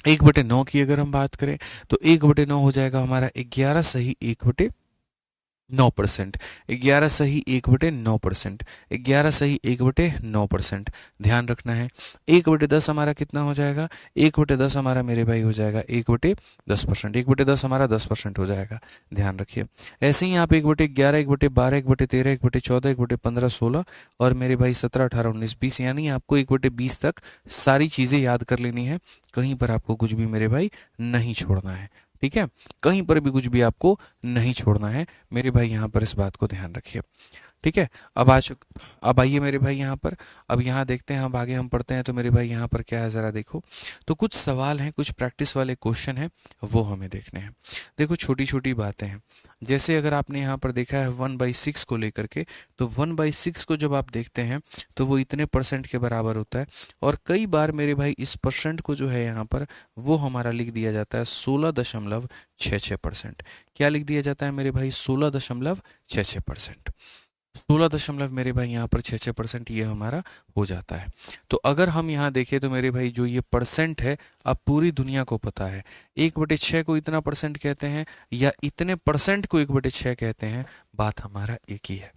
1/9 की अगर हम बात करें तो 1/9 हो जाएगा हमारा 11 सही 1/9%, 11 सही 1/9%, 11 सही 1/9%। ध्यान रखना है। 1/10 हमारा कितना हो जाएगा, 1/10 हमारा मेरे भाई हो जाएगा 1/10%, 1/10 हमारा 10% हो जाएगा। ध्यान रखिए। ऐसे ही आप 1/11, 1/12, 1/13, 1/14, 1/15, 16 और मेरे भाई 17, 18, 19, 20, यानी आपको 1/20 तक सारी चीज़ें याद कर लेनी है। कहीं पर आपको कुछ भी मेरे भाई नहीं छोड़ना है। ठीक है, कहीं पर भी कुछ भी आपको नहीं छोड़ना है मेरे भाई, यहाँ पर इस बात को ध्यान रखिए। ठीक है, अब आइए मेरे भाई यहाँ पर, अब यहाँ देखते हैं, अब आगे हम पढ़ते हैं। तो मेरे भाई यहाँ पर क्या है ज़रा देखो, तो कुछ सवाल हैं, कुछ प्रैक्टिस वाले क्वेश्चन हैं, वो हमें देखने हैं। देखो छोटी छोटी बातें हैं, जैसे अगर आपने यहाँ पर देखा है 1/6 को लेकर के, तो 1/6 को जब आप देखते हैं तो वो इतने परसेंट के बराबर होता है। और कई बार मेरे भाई इस परसेंट को जो है यहाँ पर वो हमारा लिख दिया जाता है 16.66%। क्या लिख दिया जाता है मेरे भाई, 16.66%। 16 दशमलव मेरे भाई यहाँ पर 6% ये हमारा हो जाता है। तो अगर हम यहाँ देखें तो मेरे भाई जो ये परसेंट है, अब पूरी दुनिया को पता है 1/6 को इतना परसेंट कहते हैं या इतने परसेंट को 1/6 कहते हैं, बात हमारा एक ही है।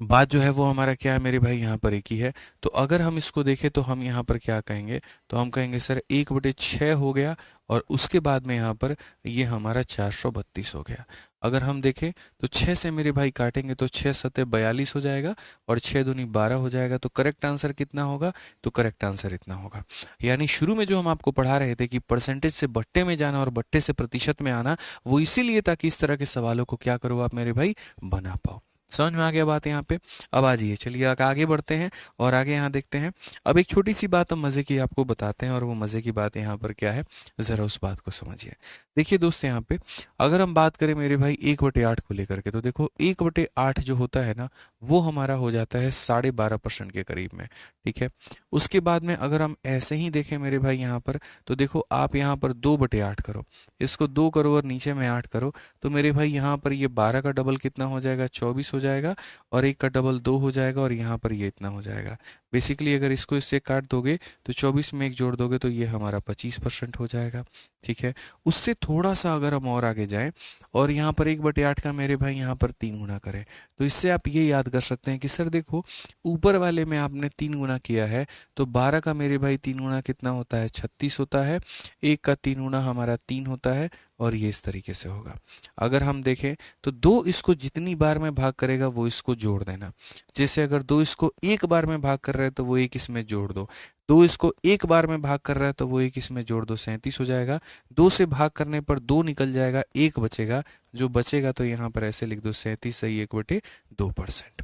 बात जो है वो हमारा क्या है मेरे भाई, यहाँ पर एक ही है। तो अगर हम इसको देखें तो हम यहाँ पर क्या कहेंगे, तो हम कहेंगे सर 1/6 हो गया और उसके बाद में यहाँ पर ये हमारा 432 हो गया। अगर हम देखें तो 6 से मेरे भाई काटेंगे तो 6 सत्ते 42 हो जाएगा और 6 दूनी 12 हो जाएगा। तो करेक्ट आंसर कितना होगा, तो करेक्ट आंसर इतना होगा। यानी शुरू में जो हम आपको पढ़ा रहे थे कि परसेंटेज से बट्टे में जाना और बट्टे से प्रतिशत में आना, वो इसीलिए ताकि इस तरह के सवालों को क्या करो आप मेरे भाई, बना पाओ। समझ में आ गया बात यहाँ पे। अब आ जाइए, चलिए आगे बढ़ते हैं और आगे यहाँ देखते हैं। अब एक छोटी सी बात हम मज़े की आपको बताते हैं और वो मज़े की बात यहाँ पर क्या है, ज़रा उस बात को समझिए। देखिए दोस्त, यहाँ पे अगर हम बात करें मेरे भाई 1/8 को लेकर के, तो देखो 1/8 जो होता है ना वो हमारा हो जाता है 12.5% के करीब में। ठीक है, उसके बाद में अगर हम ऐसे ही देखें मेरे भाई यहाँ पर, तो देखो आप यहाँ पर 2/8 करो, इसको 2 करो और नीचे में 8 करो, तो मेरे भाई यहाँ पर ये 12 का डबल कितना हो जाएगा, 24 हो जाएगा और 1 का डबल 2 हो जाएगा और यहाँ पर ये इतना हो जाएगा। बेसिकली अगर इसको इससे काट दोगे तो 24 में 1 जोड़ दोगे तो ये हमारा 25% हो जाएगा। ठीक है, उससे थोड़ा सा अगर हम और आगे जाएं और यहाँ पर 1/8 का मेरे भाई यहाँ पर 3 गुना करें, तो इससे आप ये याद कर सकते हैं कि सर देखो ऊपर वाले में आपने 3 गुना किया है, तो 12 का मेरे भाई 3 गुना कितना होता है, 36 होता है। 1 का 3 गुना हमारा 3 होता है और ये इस तरीके से होगा। अगर हम देखें तो 2 इसको जितनी बार में भाग करेगा वो इसको जोड़ देना। जैसे अगर 2 इसको एक बार में भाग कर रहा है तो वो 1 इसमें जोड़ दो, 2 इसको एक बार में भाग कर रहा है तो वो 1 इसमें जोड़ दो, 37 हो जाएगा। 2 से भाग करने पर 2 निकल जाएगा, 1 बचेगा, जो बचेगा तो यहाँ पर ऐसे लिख दो 37 सही 1/2%।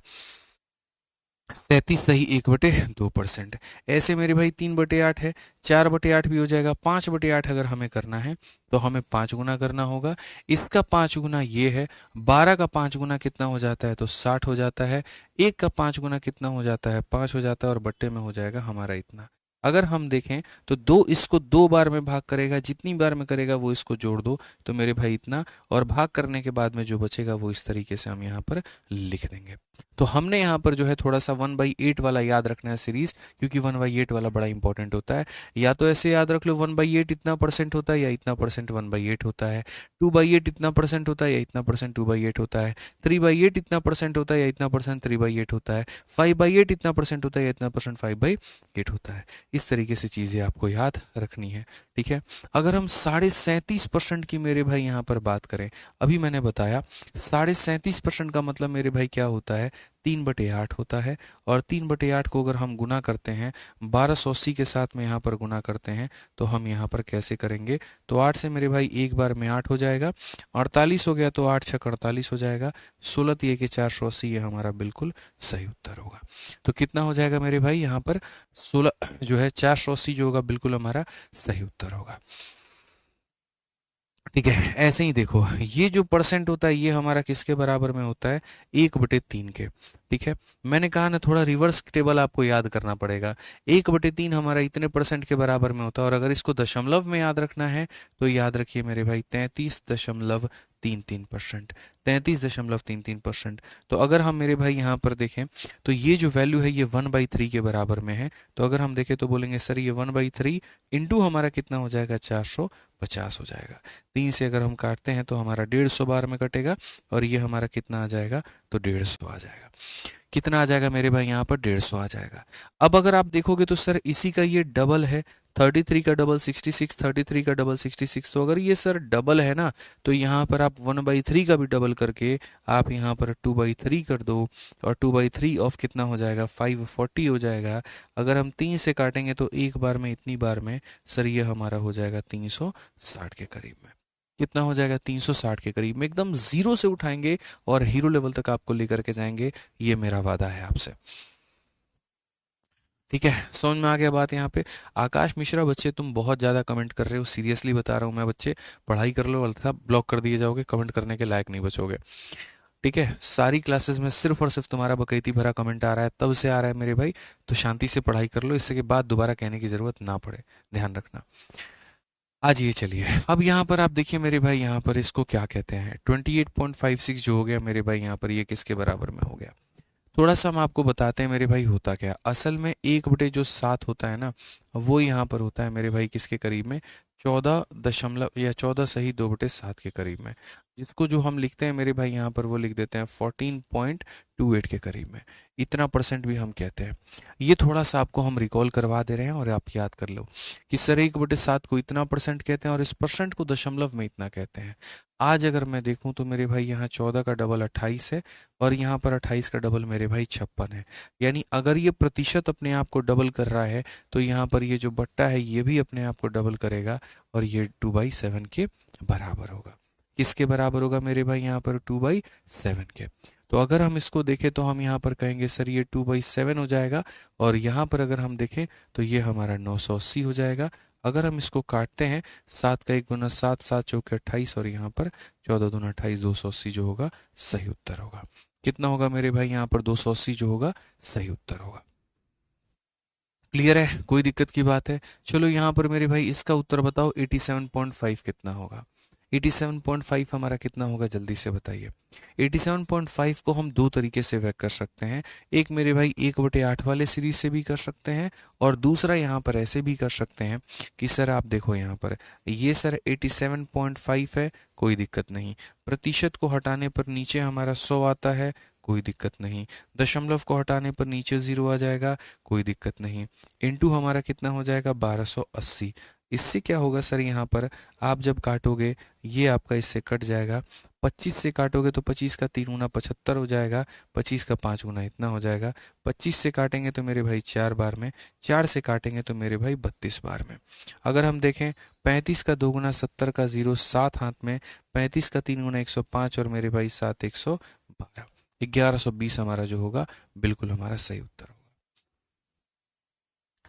37 सही 1/2%। ऐसे मेरे भाई 3/8 है, 4/8 भी हो जाएगा। 5/8 अगर हमें करना है तो हमें 5 गुना करना होगा। इसका 5 गुना ये है, 12 का 5 गुना कितना हो जाता है, तो 60 हो जाता है। 1 का 5 गुना कितना हो जाता है, 5 हो जाता है और बट्टे में हो जाएगा हमारा इतना। अगर हम देखें तो 2 इसको 2 बार में भाग करेगा, जितनी बार में करेगा वो इसको जोड़ दो तो मेरे भाई इतना, और भाग करने के बाद में जो बचेगा वो इस तरीके से हम यहाँ पर लिख देंगे। तो हमने यहाँ पर जो है थोड़ा सा 1/8 वाला याद रखना है सीरीज, क्योंकि 1/8 वाला बड़ा इंपॉर्टेंट होता है। या तो ऐसे याद रख लो 1/8 इतना परसेंट होता है या इतना परसेंट 1/8 होता है, 2/8 इतना परसेंट होता है या इतना परसेंट 2/8 होता है, 3/8 इतना परसेंट होता है या इतना परसेंट 3/8 होता है, 5/8 इतना परसेंट होता है या इतना परसेंट 5/8 होता है। इस तरीके से चीज़ें आपको याद रखनी है, ठीक है। अगर हम 37.5% की मेरे भाई यहाँ पर बात करें, अभी मैंने बताया 37.5% का मतलब मेरे भाई क्या होता है, 3/8 होता है। और 3/8 को अगर हम गुना करते हैं 1280 के साथ में यहाँ पर गुना करते हैं, तो हम यहाँ पर कैसे करेंगे, तो 8 से मेरे भाई एक बार में 8 हो जाएगा, 48 हो गया तो 8 छक 48 हो जाएगा, 16 तिये के 480, ये हमारा बिल्कुल सही उत्तर होगा। तो कितना हो जाएगा मेरे भाई यहाँ पर 16 जो है 480 जो होगा बिल्कुल हमारा सही उत्तर होगा, ठीक है। ऐसे ही देखो ये जो परसेंट होता है ये हमारा किसके बराबर में होता है, 1/3 के, ठीक है। मैंने कहा ना थोड़ा रिवर्स टेबल आपको याद करना पड़ेगा। 1/3 हमारा इतने परसेंट के बराबर में होता है, और अगर इसको दशमलव में याद रखना है तो याद रखिए मेरे भाई 33.33%, 33.33%। तो अगर हम मेरे भाई यहाँ पर देखें तो ये जो वैल्यू है ये 1/3 के बराबर में है। तो अगर हम देखें तो बोलेंगे सर ये 1/3 इंटू हमारा कितना हो जाएगा, 450 हो जाएगा। 3 से अगर हम काटते हैं तो हमारा 150 बार में कटेगा, और ये हमारा कितना आ जाएगा, तो 150 आ जाएगा। कितना आ जाएगा मेरे भाई यहाँ पर, 150 आ जाएगा। अब अगर आप देखोगे तो सर इसी का ये डबल है, 33 का डबल 66, 33 का डबल 66। तो अगर ये सर डबल है ना, तो यहाँ पर आप 1/3 का भी डबल करके आप यहाँ पर 2/3 कर दो, और 2/3 ऑफ कितना हो जाएगा, 540 हो जाएगा। अगर हम 3 से काटेंगे तो एक बार में इतनी बार में सर ये हमारा हो जाएगा 360 के करीब में। कितना हो जाएगा, 360 के करीब में, एकदम जीरो से उठाएंगे और हीरो लेवल तक आपको लेकर के जाएंगे, ये मेरा वादा है आपसे, ठीक है। समझ में आ गया बात यहाँ पे। आकाश मिश्रा, बच्चे तुम बहुत ज़्यादा कमेंट कर रहे हो, सीरियसली बता रहा हूँ मैं, बच्चे पढ़ाई कर लो, अन्यथा ब्लॉक कर दिए जाओगे, कमेंट करने के लायक नहीं बचोगे, ठीक है। सारी क्लासेस में सिर्फ और सिर्फ तुम्हारा बकैती भरा कमेंट आ रहा है, तब से आ रहा है मेरे भाई, तो शांति से पढ़ाई कर लो, इससे के बाद दोबारा कहने की ज़रूरत ना पड़े, ध्यान रखना। आज ये चलिए, अब यहाँ पर आप देखिए मेरे भाई, यहाँ पर इसको क्या कहते हैं, 28.56 जो हो गया मेरे भाई यहाँ पर, ये किसके बराबर में हो गया। थोड़ा सा हम आपको बताते हैं मेरे भाई होता क्या। असल में 1/7 होता है ना, वो यहाँ पर होता है मेरे भाई किसके करीब में, 14 या 14 सही 2/7 के करीब में, जिसको जो हम लिखते हैं मेरे भाई यहाँ पर वो लिख देते हैं 14.28 के करीब में। इतना परसेंट भी हम कहते हैं। ये थोड़ा सा आपको हम रिकॉल करवा दे रहे हैं, और आप याद कर लो कि सर 1/7 को इतना परसेंट कहते हैं, और इस परसेंट को दशमलव में इतना कहते हैं। आज अगर मैं देखूं तो मेरे भाई यहाँ 14 का डबल 28 है, और यहाँ पर 28 का डबल मेरे भाई 56 है। यानी अगर ये प्रतिशत अपने आप को डबल कर रहा है, तो यहाँ पर ये जो बट्टा है ये भी अपने आप को डबल करेगा, और ये 2/7 के बराबर होगा। किसके बराबर होगा मेरे भाई यहाँ पर, 2/7 के। तो अगर हम इसको देखें तो हम यहाँ पर कहेंगे सर ये 2/7 हो जाएगा, और यहाँ पर अगर हम देखें तो ये हमारा 980 हो जाएगा। अगर हम इसको काटते हैं, 7 का 1 गुना 7, 7 चौके 28, और यहाँ पर 14 दूना 28, 280 जो होगा सही उत्तर होगा। कितना होगा मेरे भाई यहाँ पर, 280 जो होगा सही उत्तर होगा। क्लियर है, कोई दिक्कत की बात है। चलो यहाँ पर मेरे भाई इसका उत्तर बताओ, 87.5 कितना होगा। 87.5 हमारा कितना होगा, जल्दी से बताइए। 87.5 को हम दो तरीके से व्यक्त कर सकते हैं। एक मेरे भाई 1/8 वाले सीरीज से भी कर सकते हैं, और दूसरा यहाँ पर ऐसे भी कर सकते हैं कि सर आप देखो यहाँ पर ये सर 87.5 है, कोई दिक्कत नहीं। प्रतिशत को हटाने पर नीचे हमारा 100 आता है, कोई दिक्कत नहीं। दशमलव को हटाने पर नीचे 0 आ जाएगा, कोई दिक्कत नहीं। इंटू हमारा कितना हो जाएगा, 1280। इससे क्या होगा सर, यहाँ पर आप जब काटोगे ये आपका इससे कट जाएगा। 25 से काटोगे तो 25 का 3 गुना 75 हो जाएगा, 25 का 5 गुना इतना हो जाएगा। 25 से काटेंगे तो मेरे भाई 4 बार में, 4 से काटेंगे तो मेरे भाई 32 बार में। अगर हम देखें 35 का 2 गुना 70 का 0, 7 हाथ में, 35 का 3 गुना 105, और मेरे भाई 7 112, 1120 हमारा जो होगा बिल्कुल हमारा सही उत्तर होगा।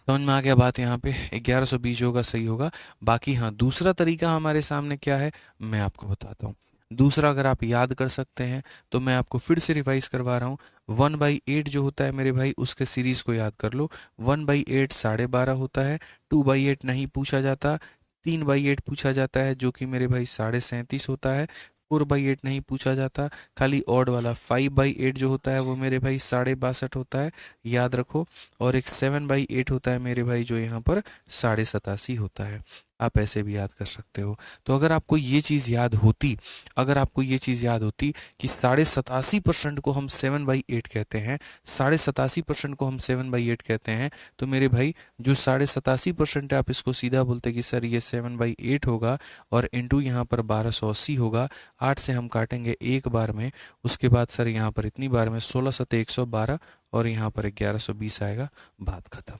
समझ में आ गया बात यहाँ पे, 1120 होगा सही होगा। बाकी हाँ, दूसरा तरीका हमारे सामने क्या है, मैं आपको बताता हूँ। दूसरा अगर आप याद कर सकते हैं तो मैं आपको फिर से रिवाइज करवा रहा हूँ। 1/8 जो होता है मेरे भाई, उसके सीरीज को याद कर लो। 1/8 12.5 होता है, 2/8 नहीं पूछा जाता, 3/8 पूछा जाता है जो कि मेरे भाई 37.5 होता है, 4/8 नहीं पूछा जाता, खाली ऑड वाला 5/8 जो होता है वो मेरे भाई 62.5 होता है, याद रखो। और एक 7/8 होता है मेरे भाई जो यहाँ पर 87.5 होता है। आप ऐसे भी याद कर सकते हो। तो अगर आपको ये चीज़ याद होती, अगर आपको ये चीज़ याद होती कि 87.5% को हम 7/8 कहते हैं, 87.5% को हम 7/8 कहते हैं, तो मेरे भाई जो 87.5% है आप इसको सीधा बोलते कि सर ये 7/8 होगा और इंटू यहाँ पर 1280 होगा। 8 से हम काटेंगे एक बार में, उसके बाद सर यहाँ पर इतनी बार में 16 सत्ते 112 और यहाँ पर 1120 आएगा, बात खत्म।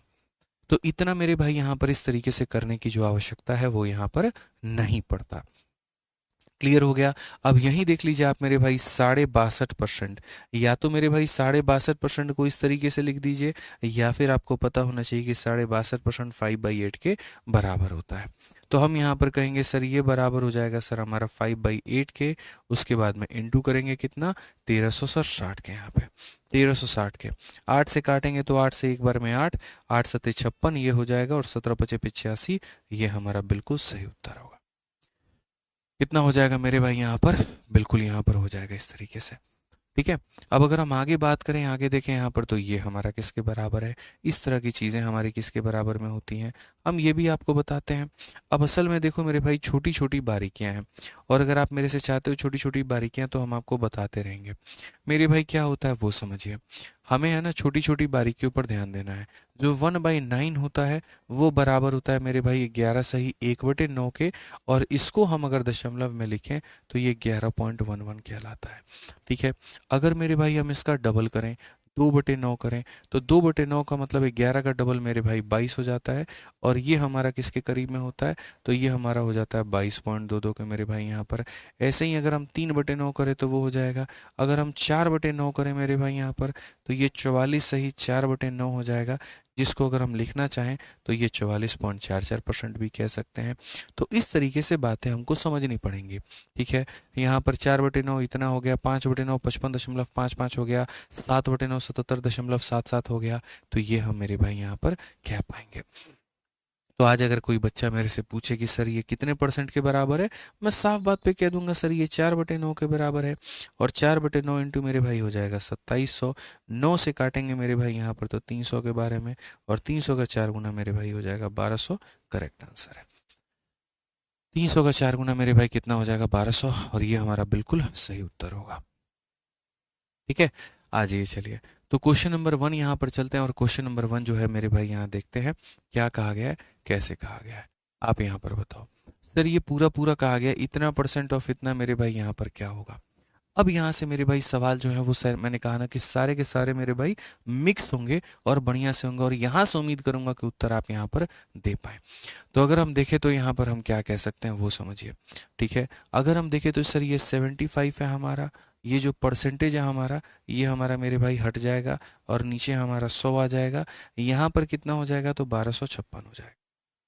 तो इतना मेरे भाई यहाँ पर इस तरीके से करने की जो आवश्यकता है वो यहाँ पर नहीं पड़ता। क्लियर हो गया। अब यहीं देख लीजिए आप मेरे भाई 62.5%, या तो मेरे भाई 62.5% को इस तरीके से लिख दीजिए, या फिर आपको पता होना चाहिए कि 62.5% 5/8 के बराबर होता है। तो हम यहाँ पर कहेंगे सर ये बराबर हो जाएगा सर हमारा 5/8 के, उसके बाद में इंटू करेंगे कितना 1360 के, यहाँ पे 1360 के 8 से काटेंगे तो 8 से एक बार में 8, 8 सत्ते 56 ये हो जाएगा और 17 पचे 85, ये हमारा बिल्कुल सही उत्तर होगा। कितना हो जाएगा मेरे भाई यहाँ पर, बिल्कुल यहाँ पर हो जाएगा इस तरीके से। ठीक है। अब अगर हम आगे बात करें, आगे देखें यहाँ पर, तो ये हमारा किसके बराबर है, इस तरह की चीज़ें हमारी किसके बराबर में होती हैं, हम ये भी आपको बताते हैं। अब असल में देखो मेरे भाई छोटी छोटी बारीकियां हैं, और अगर आप मेरे से चाहते हो छोटी छोटी बारीकियां तो हम आपको बताते रहेंगे। मेरे भाई क्या होता है वो समझिए, हमें है ना छोटी छोटी बारीकियों पर ध्यान देना है। जो 1/9 होता है वो बराबर होता है मेरे भाई 11 सही 1/9 के, और इसको हम अगर दशमलव में लिखें तो ये 11.11 कहलाता है। ठीक है। अगर मेरे भाई हम इसका डबल करें, 2/9 करें, तो 2/9 का मतलब 11 का डबल मेरे भाई 22 हो जाता है, और ये हमारा किसके करीब में होता है, तो ये हमारा हो जाता है 22.22 के मेरे भाई यहाँ पर। ऐसे ही अगर हम 3/9 करें तो वो हो जाएगा, अगर हम 4/9 करें मेरे भाई यहाँ पर, तो ये 44 सही 4/9 हो जाएगा, जिसको अगर हम लिखना चाहें तो ये 44.44% भी कह सकते हैं। तो इस तरीके से बातें हमको समझनी पड़ेंगी। ठीक है। यहाँ पर 4/9 इतना हो गया, 5/9 55.55 हो गया, 7/9 77.77 हो गया, तो ये हम मेरे भाई यहाँ पर कह पाएंगे। तो आज अगर कोई बच्चा मेरे से पूछे कि सर ये कितने परसेंट के बराबर है, मैं साफ बात पे कह दूंगा सर ये 4/9 के बराबर है, और 4/9 इंटू मेरे भाई हो जाएगा 2700, 9 से काटेंगे मेरे भाई यहाँ पर तो 300 के बारे में, और 300 का 4 गुना मेरे भाई हो जाएगा 1200, करेक्ट आंसर है। 300 का 4 गुना मेरे भाई कितना हो जाएगा 1200, और ये हमारा बिल्कुल सही उत्तर होगा। ठीक है। आ जाइए चलिए, तो क्वेश्चन नंबर 1 यहाँ पर चलते हैं, और क्वेश्चन नंबर 1 जो है मेरे भाई यहाँ देखते हैं क्या कहा गया है, कैसे कहा गया है। आप यहाँ पर बताओ सर ये पूरा पूरा कहा गया इतना परसेंट ऑफ इतना, मेरे भाई यहाँ पर क्या होगा। अब यहाँ से मेरे भाई सवाल जो है वो सर मैंने कहा ना कि सारे के सारे मेरे भाई मिक्स होंगे और बढ़िया से होंगे, और यहाँ से उम्मीद करूंगा कि उत्तर आप यहाँ पर दे पाए। तो अगर हम देखें तो यहाँ पर हम क्या कह सकते हैं वो समझिए। ठीक है। अगर हम देखें तो सर ये 75 है हमारा, ये जो परसेंटेज है हमारा, ये हमारा मेरे भाई हट जाएगा, और नीचे हमारा 100 आ जाएगा। यहाँ पर कितना हो जाएगा तो 1256 हो जाएगा,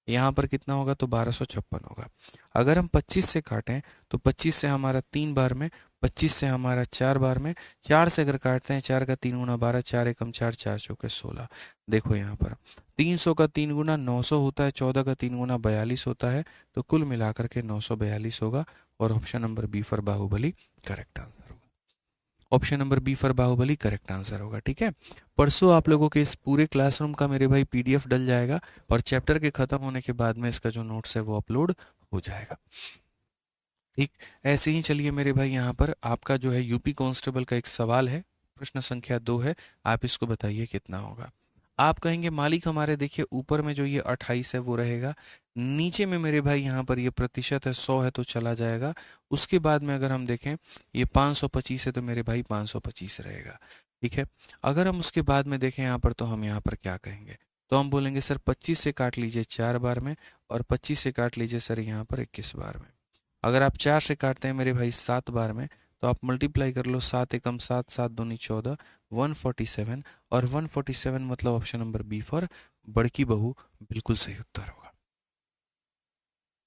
यहाँ पर कितना होगा तो 1256 होगा। अगर हम 25 से काटें तो 25 से हमारा 3 बार में, 25 से हमारा 4 बार में, 4 से अगर काटते हैं 4 का 3 गुना 12, 4 एकम 4, 4 चौके 16। देखो यहाँ पर 300 का 3 गुना 900 होता है, 14 का 3 गुना 42 होता है, तो कुल मिलाकर के 942 होगा, और option number B for Baahubali correct answer होगा। Option number B for Baahubali correct answer होगा। ठीक है। परसों आप लोगों के इस पूरे क्लासरूम का मेरे भाई पीडीएफ डल जाएगा, और चैप्टर के खत्म होने के बाद में इसका जो नोट्स है वो अपलोड हो जाएगा। ठीक। ऐसे ही चलिए मेरे भाई यहाँ पर आपका जो है यूपी कांस्टेबल का एक सवाल है, प्रश्न संख्या 2 है, आप इसको बताइए कितना होगा। आप कहेंगे मालिक हमारे देखिए ऊपर में जो ये 28 है वो रहेगा, नीचे में मेरे भाई यहाँ पर ये प्रतिशत है 100 है तो चला जाएगा, उसके बाद में अगर हम देखें ये 525 है तो मेरे भाई 525 रहेगा। ठीक है। अगर हम उसके बाद में देखें यहाँ पर, तो हम यहाँ पर क्या कहेंगे, तो हम बोलेंगे सर 25 से काट लीजिए 4 बार में, और 25 से काट लीजिए सर यहाँ पर 21 बार में। अगर आप 4 से काटते हैं मेरे भाई 7 बार में, तो आप मल्टीप्लाई कर लो, 7 एकम 7, 7 दूनी 14, 147, और 147 मतलब ऑप्शन नंबर बी फॉर बड़की बहू बिल्कुल सही उत्तर होगा।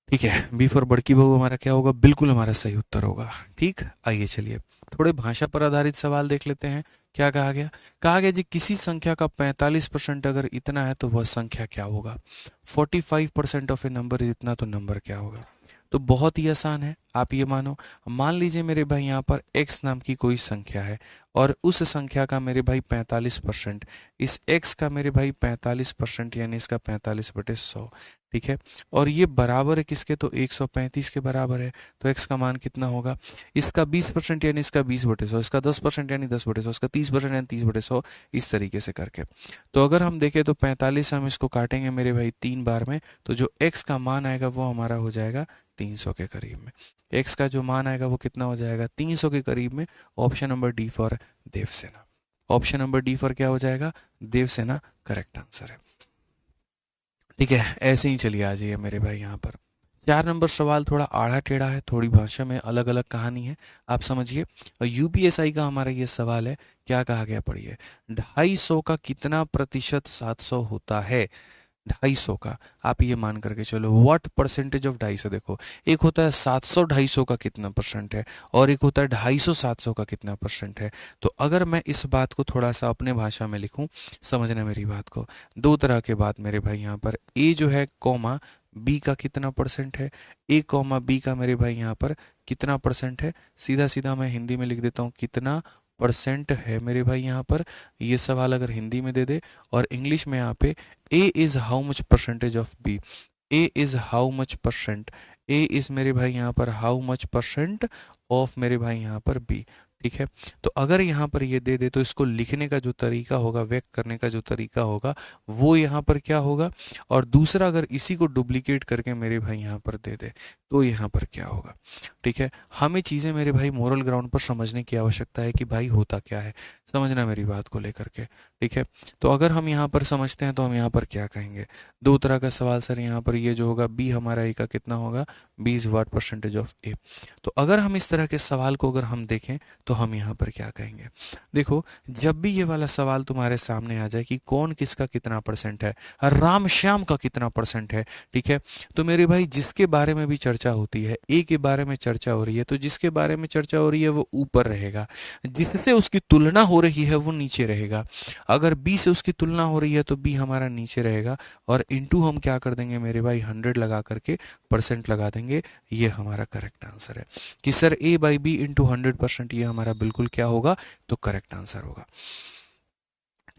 ठीक है। बी फॉर बड़की बहू हमारा क्या होगा, बिल्कुल हमारा सही उत्तर होगा। ठीक। आइए चलिए थोड़े भाषा पर आधारित सवाल देख लेते हैं। क्या कहा गया? कहा गया जी किसी संख्या का 45% अगर इतना है तो वह संख्या क्या होगा? 45% ऑफ ए नंबर इतना तो नंबर क्या होगा? तो बहुत ही आसान है, आप ये मानो। मान लीजिए मेरे भाई यहाँ पर x नाम की कोई संख्या है और उस संख्या का मेरे भाई 45%, इस x का मेरे भाई 45% यानी इसका 45/100, ठीक है। और ये बराबर है किसके? तो 135 के बराबर है। तो x का मान कितना होगा? इसका 20% यानी इसका 20/100, इसका 10% यानी 10/100, इसका 30% यानी 30/100, इस तरीके से करके। तो अगर हम देखें तो 45 हम इसको काटेंगे मेरे भाई 3 बार में, तो जो x का मान आएगा वो हमारा हो जाएगा 300 के करीब में। x का जो मान आएगा वो कितना हो जाएगा? 300 के करीब में। Option number D for Devsena. Option number D for क्या हो जाएगा? देवसेना करेक्ट आंसर है। ठीक है, ऐसे ही चलिए आ जाइए मेरे भाई यहाँ पर। 4 नंबर सवाल थोड़ा आड़ा टेढ़ा है, थोड़ी भाषा में अलग अलग कहानी है, आप समझिए। और यूपीएसआई का हमारा ये सवाल है, क्या कहा गया पढ़िए। 250 का कितना प्रतिशत 700 होता है? 250 का आप ये मान करके चलो, व्हाट परसेंटेज ऑफ 250? देखो, एक होता है 700 250 का कितना परसेंट है, और एक होता है 250 700 का कितना परसेंट है। तो अगर मैं इस बात को थोड़ा सा अपने भाषा में लिखूं, समझना मेरी बात को, दो तरह के बात मेरे भाई यहाँ पर। ए जो है कॉमा बी का कितना परसेंट है, ए कॉमा बी का मेरे भाई यहाँ पर कितना परसेंट है। सीधा सीधा मैं हिंदी में लिख देता हूँ, कितना परसेंट है मेरे भाई यहाँ पर। ये सवाल अगर हिंदी में दे दे और इंग्लिश में यहाँ पे A is how much percentage of B, A is how much percent, A is मेरे भाई यहाँ पर how much percent of मेरे भाई यहाँ पर B, ठीक है। तो अगर यहाँ पर ये दे दे तो इसको लिखने का जो तरीका होगा, व्यक्त करने का जो तरीका होगा, वो यहाँ पर क्या होगा। और दूसरा, अगर इसी को डुप्लीकेट करके मेरे भाई यहाँ पर दे दे तो यहाँ पर क्या होगा, ठीक है। हमें चीज़ें मेरे भाई मोरल ग्राउंड पर समझने की आवश्यकता है कि भाई होता क्या है, समझना मेरी बात को लेकर के, ठीक है। तो अगर हम यहाँ पर समझते हैं तो हम यहाँ पर क्या कहेंगे। दो तरह का सवाल सर, यहाँ पर ये जो होगा बी हमारा ए का कितना होगा, 20 वाट परसेंटेज ऑफ ए। तो अगर हम इस तरह के सवाल को अगर हम देखें तो हम यहाँ पर क्या कहेंगे। देखो, जब भी ये वाला सवाल तुम्हारे सामने आ जाए कि कौन किसका कितना परसेंट है, राम श्याम का कितना परसेंट है, ठीक है, तो मेरे भाई जिसके बारे में भी चर्चा होती है, ए के बारे में चर्चा हो रही है, तो जिसके बारे में चर्चा हो रही है वो ऊपर रहेगा, जिससे उसकी तुलना हो रही है वो नीचे रहेगा। अगर बी से उसकी तुलना हो रही है तो बी हमारा नीचे रहेगा, और इनटू हम क्या कर देंगे मेरे भाई 100 लगा करके परसेंट लगा देंगे। ये हमारा करेक्ट आंसर है कि sir A by B into 100%, ये हमारा बिल्कुल क्या होगा, तो करेक्ट आंसर होगा,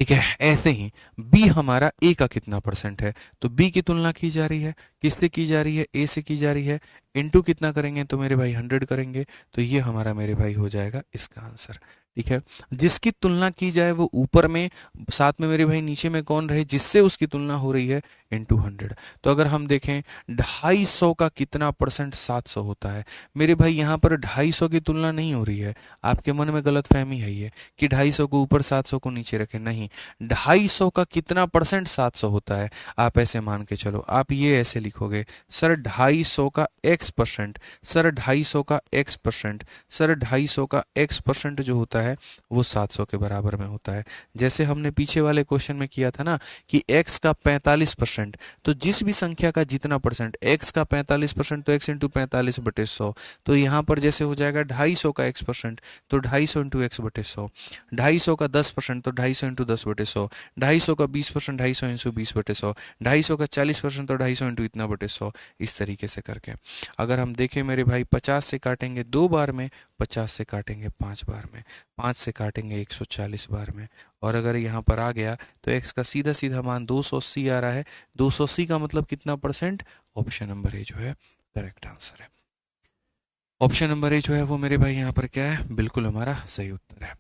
ठीक है। ऐसे ही b हमारा a का कितना परसेंट है, तो b की तुलना की जा रही है, किससे की जा रही है, a से की जा रही है, इनटू कितना करेंगे तो मेरे भाई 100 करेंगे, तो ये हमारा मेरे भाई हो जाएगा इसका आंसर, ठीक है। जिसकी तुलना की जाए वो ऊपर में, साथ में मेरे भाई नीचे में कौन रहे, जिससे उसकी तुलना हो रही है, इंटू 100। तो अगर हम देखें 250 का कितना परसेंट 700 होता है, मेरे भाई यहाँ पर 250 की तुलना नहीं हो रही है, आपके मन में गलत फहमी है ये कि 250 को ऊपर 700 को नीचे रखें, नहीं। 250 का कितना परसेंट 700 होता है, आप ऐसे मान के चलो, आप ये ऐसे लिखोगे, सर 250 का x%, सर 250 का x%, सर 250 का x% जो होता है वो 700 के बराबर में होता है। जैसे हमने पीछे वाले क्वेश्चन में किया था ना कि x का 45%, तो जिस भी संख्या का जितना परसेंट, x का 45%, तो x इंटू 45/100, तो यहाँ पर जैसे हो जाएगा 250 का x%, तो 250 इंटू x/100, 250 का 10%, तो 250 इंटू 10/100, 250 का 20%, 250 इंटू 20/100, 250 का 40%, तो 250 इंटू इतना 100, इस तरीके से करके। अगर हम देखें मेरे भाई 50 से काटेंगे 2 बार में, 50 से काटेंगे 5 बार में, 5 से काटेंगे 140 बार में, और अगर यहाँ पर आ गया तो x का सीधा सीधा मान 280 आ रहा है। 280 का मतलब कितना परसेंट, ऑप्शन नंबर ए जो है करेक्ट आंसर है। ऑप्शन नंबर ए जो है वो मेरे भाई यहाँ पर क्या है, बिल्कुल हमारा सही उत्तर है,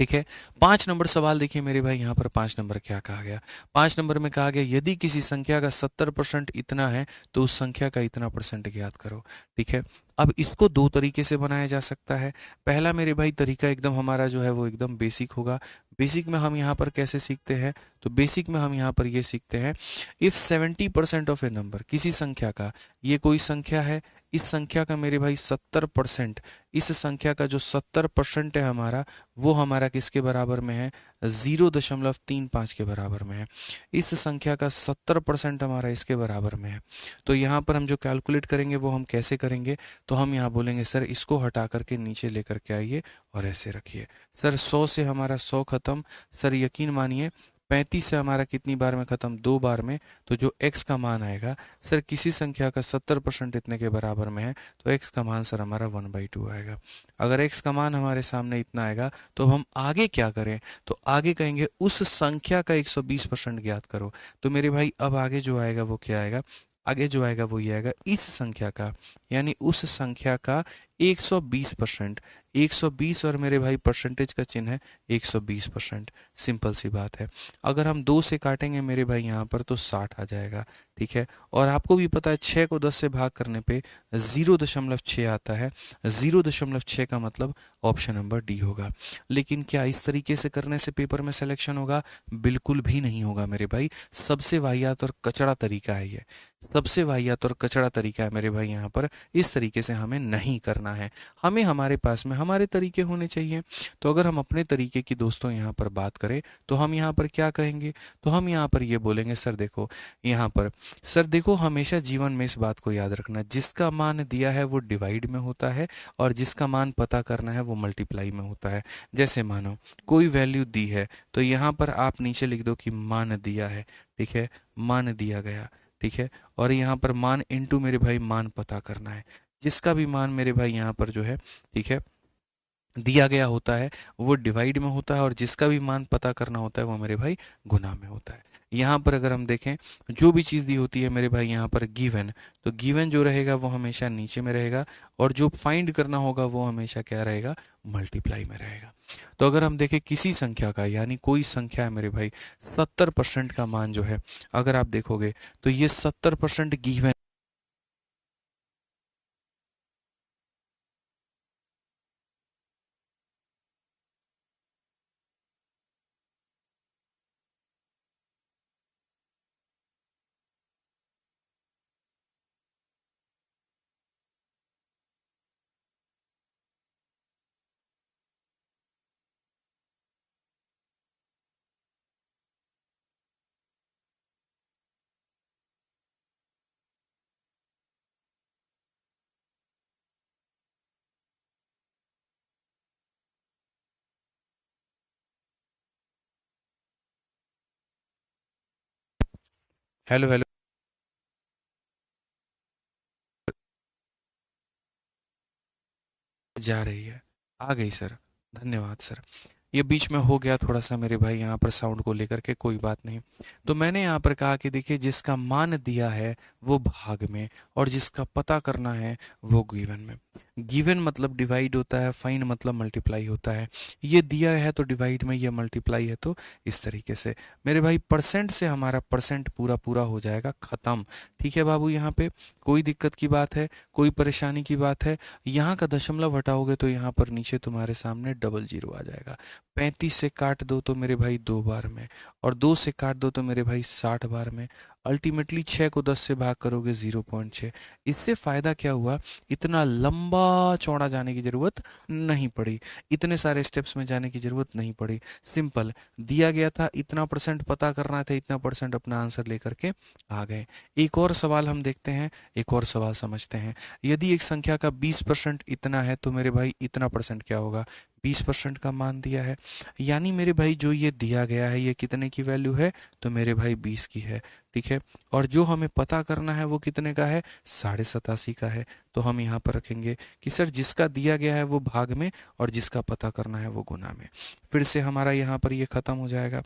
ठीक है। 5 नंबर सवाल देखिए मेरे भाई, यहाँ पर 5 नंबर क्या कहा गया। 5 नंबर में कहा गया यदि किसी संख्या का 70% इतना है तो उस संख्या का इतना परसेंट ज्ञात करो, ठीक है। अब इसको दो तरीके से बनाया जा सकता है। पहला मेरे भाई तरीका एकदम हमारा जो है वो एकदम बेसिक होगा। बेसिक में हम यहाँ पर कैसे सीखते हैं, तो बेसिक में हम यहाँ पर ये सीखते हैं, इफ 70% ऑफ ए नंबर, किसी संख्या का, ये कोई संख्या है इस संख्या का मेरे भाई 70%, इस संख्या का जो 70% है हमारा, वो हमारा किसके बराबर में है? 0.35 के बराबर में है। इस संख्या का 70% हमारा इसके बराबर में है। तो यहाँ पर हम जो कैलकुलेट करेंगे वो हम कैसे करेंगे? तो हम यहाँ बोलेंगे सर इसको हटा करके नीचे लेकर के आइए और ऐसे रखिए। सर 100 से हमारा 100 खत्म। सर यकीन मानिए 35 से हमारा कितनी बार में खत्म? 2 बार में। तो जो x का मान आएगा, सर किसी संख्या का 70% इतने के बराबर में है, तो x का मान सर हमारा 1/2 आएगा। अगर x का मान हमारे सामने इतना आएगा तो अब हम आगे क्या करें? तो आगे कहेंगे उस संख्या का 120% ज्ञात करो। तो मेरे भाई अब आगे जो आएगा वो क्या आएगा? आगे जो आएगा वो ये आएगा, इस संख्या का, यानी उस संख्या का 120%। 120 और मेरे भाई परसेंटेज का चिन्ह है 120%। सिंपल सी बात है। अगर हम 2 से काटेंगे मेरे भाई यहाँ पर तो 60 आ जाएगा। ठीक है, और आपको भी पता है 6 को 10 से भाग करने पे 0.6 आता है। 0.6 का मतलब ऑप्शन नंबर डी होगा। लेकिन क्या इस तरीके से करने से पेपर में सिलेक्शन होगा? बिल्कुल भी नहीं होगा मेरे भाई। सबसे वाहियात और कचड़ा तरीका है ये, सबसे वाहियात और कचड़ा तरीका है मेरे भाई। यहाँ पर इस तरीके से हमें नहीं करना है। हमें हमारे पास में हमारे तरीके होने चाहिए। तो अगर हम अपने तरीके की दोस्तों यहाँ पर बात करें तो हम यहाँ पर क्या कहेंगे? तो हम यहाँ पर ये बोलेंगे सर देखो, यहाँ पर सर देखो, हमेशा जीवन में इस बात को याद रखना, जिसका मान दिया है वो डिवाइड में होता है और जिसका मान पता करना है वो मल्टीप्लाई में होता है। जैसे मानो कोई वैल्यू दी है तो यहाँ पर आप नीचे लिख दो कि मान दिया है। ठीक है, मान दिया गया। ठीक है, और यहाँ पर मान इनटू मेरे भाई मान पता करना है। जिसका भी मान मेरे भाई यहाँ पर जो है, ठीक है, दिया गया होता है वो डिवाइड में होता है और जिसका भी मान पता करना होता है वो मेरे भाई गुना में होता है। यहाँ पर अगर हम देखें जो भी चीज़ दी होती है मेरे भाई यहाँ पर गिवन, तो गिवन जो रहेगा वो हमेशा नीचे में रहेगा और जो फाइंड करना होगा वो हमेशा क्या रहेगा? मल्टीप्लाई में रहेगा। तो अगर हम देखें किसी संख्या का, यानी कोई संख्या है मेरे भाई, 70% का मान जो है, अगर आप देखोगे तो ये 70% गिवन। हेलो हेलो, जा रही है? आ गई सर, धन्यवाद सर। ये बीच में हो गया थोड़ा सा मेरे भाई यहाँ पर साउंड को लेकर के, कोई बात नहीं। तो मैंने यहाँ पर कहा कि देखिए जिसका मान दिया है वो भाग में और जिसका पता करना है वो गिवन में। गिवन मतलब डिवाइड होता है, फाइंड मतलब मल्टीप्लाई होता है। ये दिया है तो डिवाइड में, ये मल्टीप्लाई है तो इस तरीके से। मेरे भाई परसेंट से हमारा परसेंट पूरा पूरा हो जाएगा खत्म। ठीक है बाबू, यहाँ पे कोई दिक्कत की बात है, कोई परेशानी की बात है? यहाँ का दशमलव हटाओगे तो यहाँ पर नीचे तुम्हारे सामने डबल जीरो आ जाएगा। 35 से काट दो तो मेरे भाई 2 बार में, और 2 से काट दो तो मेरे भाई 60 बार में। अल्टीमेटली 6 को 10 से भाग करोगे 0.6। इससे फ़ायदा क्या हुआ? इतना लंबा चौड़ा जाने की ज़रूरत नहीं पड़ी, इतने सारे स्टेप्स में जाने की ज़रूरत नहीं पड़ी। सिंपल, दिया गया था इतना परसेंट पता करना था, इतना परसेंट अपना आंसर लेकर के आ गए। एक और सवाल हम देखते हैं, एक और सवाल समझते हैं। यदि एक संख्या का 20% इतना है तो मेरे भाई इतना परसेंट क्या होगा? 20% का मान दिया है, यानी मेरे भाई जो ये दिया गया है ये कितने की वैल्यू है? तो मेरे भाई 20 की है। ठीक है, और जो हमें पता करना है वो कितने का है? 87.5 का है। तो हम यहाँ पर रखेंगे कि सर जिसका दिया गया है वो भाग में और जिसका पता करना है वो गुना में। फिर से हमारा यहाँ पर ये खत्म हो जाएगा।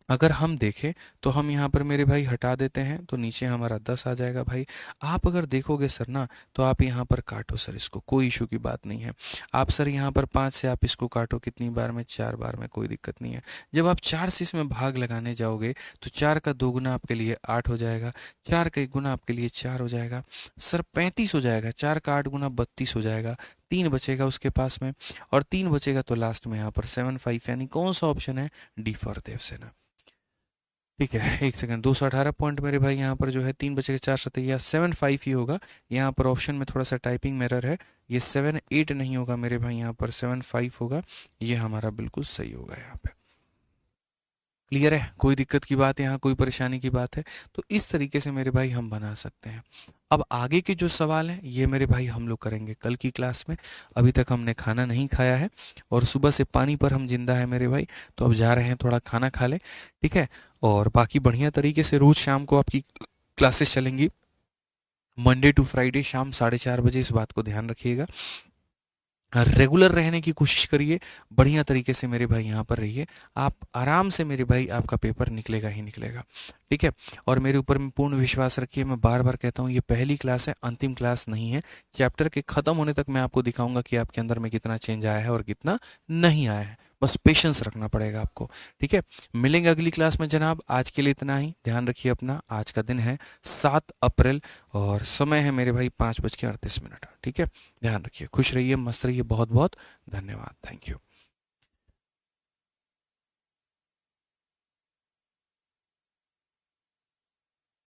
अगर हम देखें तो हम यहाँ पर मेरे भाई हटा देते हैं तो नीचे हमारा 10 आ जाएगा भाई। आप अगर देखोगे सर ना तो आप यहाँ पर काटो सर इसको, कोई इशू की बात नहीं है। आप सर यहाँ पर 5 से आप इसको काटो कितनी बार में? 4 बार में, कोई दिक्कत नहीं है। जब आप 4 से इसमें भाग लगाने जाओगे तो 4 का 2 गुना आपके लिए 8 हो जाएगा, 4 का 1 गुना आपके लिए 4 हो जाएगा, सर 35 हो जाएगा। 4 का 8 गुना 32 हो जाएगा, 3 बचेगा उसके पास में, और 3 बचेगा तो लास्ट में यहाँ पर 75, यानी कौन सा ऑप्शन है? D for Devsena. ठीक है, एक सेकंड, 218 पॉइंट मेरे भाई यहाँ पर जो है 3 बजे के 4 7-5 ही होगा। यहाँ पर ऑप्शन में थोड़ा सा टाइपिंग मेरर है, ये 7-8 नहीं होगा मेरे भाई, यहाँ पर 7-5 होगा। ये हमारा बिल्कुल सही होगा यहाँ पे। क्लियर है, कोई दिक्कत की बात है यहाँ, कोई परेशानी की बात है? तो इस तरीके से मेरे भाई हम बना सकते हैं। अब आगे के जो सवाल हैं ये मेरे भाई हम लोग करेंगे कल की क्लास में। अभी तक हमने खाना नहीं खाया है और सुबह से पानी पर हम जिंदा है मेरे भाई, तो अब जा रहे हैं थोड़ा खाना खा ले, ठीक है? और बाकी बढ़िया तरीके से रोज शाम को आपकी क्लासेस चलेंगी, मंडे टू फ्राइडे शाम 4:30 बजे, इस बात को ध्यान रखिएगा। रेगुलर रहने की कोशिश करिए, बढ़िया तरीके से मेरे भाई यहाँ पर रहिए, आप आराम से मेरे भाई, आपका पेपर निकलेगा ही निकलेगा, ठीक है? और मेरे ऊपर में पूर्ण विश्वास रखिए, मैं बार बार कहता हूँ ये पहली क्लास है, अंतिम क्लास नहीं है। चैप्टर के ख़त्म होने तक मैं आपको दिखाऊंगा कि आपके अंदर में कितना चेंज आया है और कितना नहीं आया है, बस पेशेंस रखना पड़ेगा आपको, ठीक है? मिलेंगे अगली क्लास में जनाब, आज के लिए इतना ही, ध्यान रखिए अपना। आज का दिन है 7 अप्रैल और समय है मेरे भाई 5:38, ठीक है? ध्यान रखिए, खुश रहिए, मस्त रहिए, बहुत बहुत धन्यवाद, थैंक यू।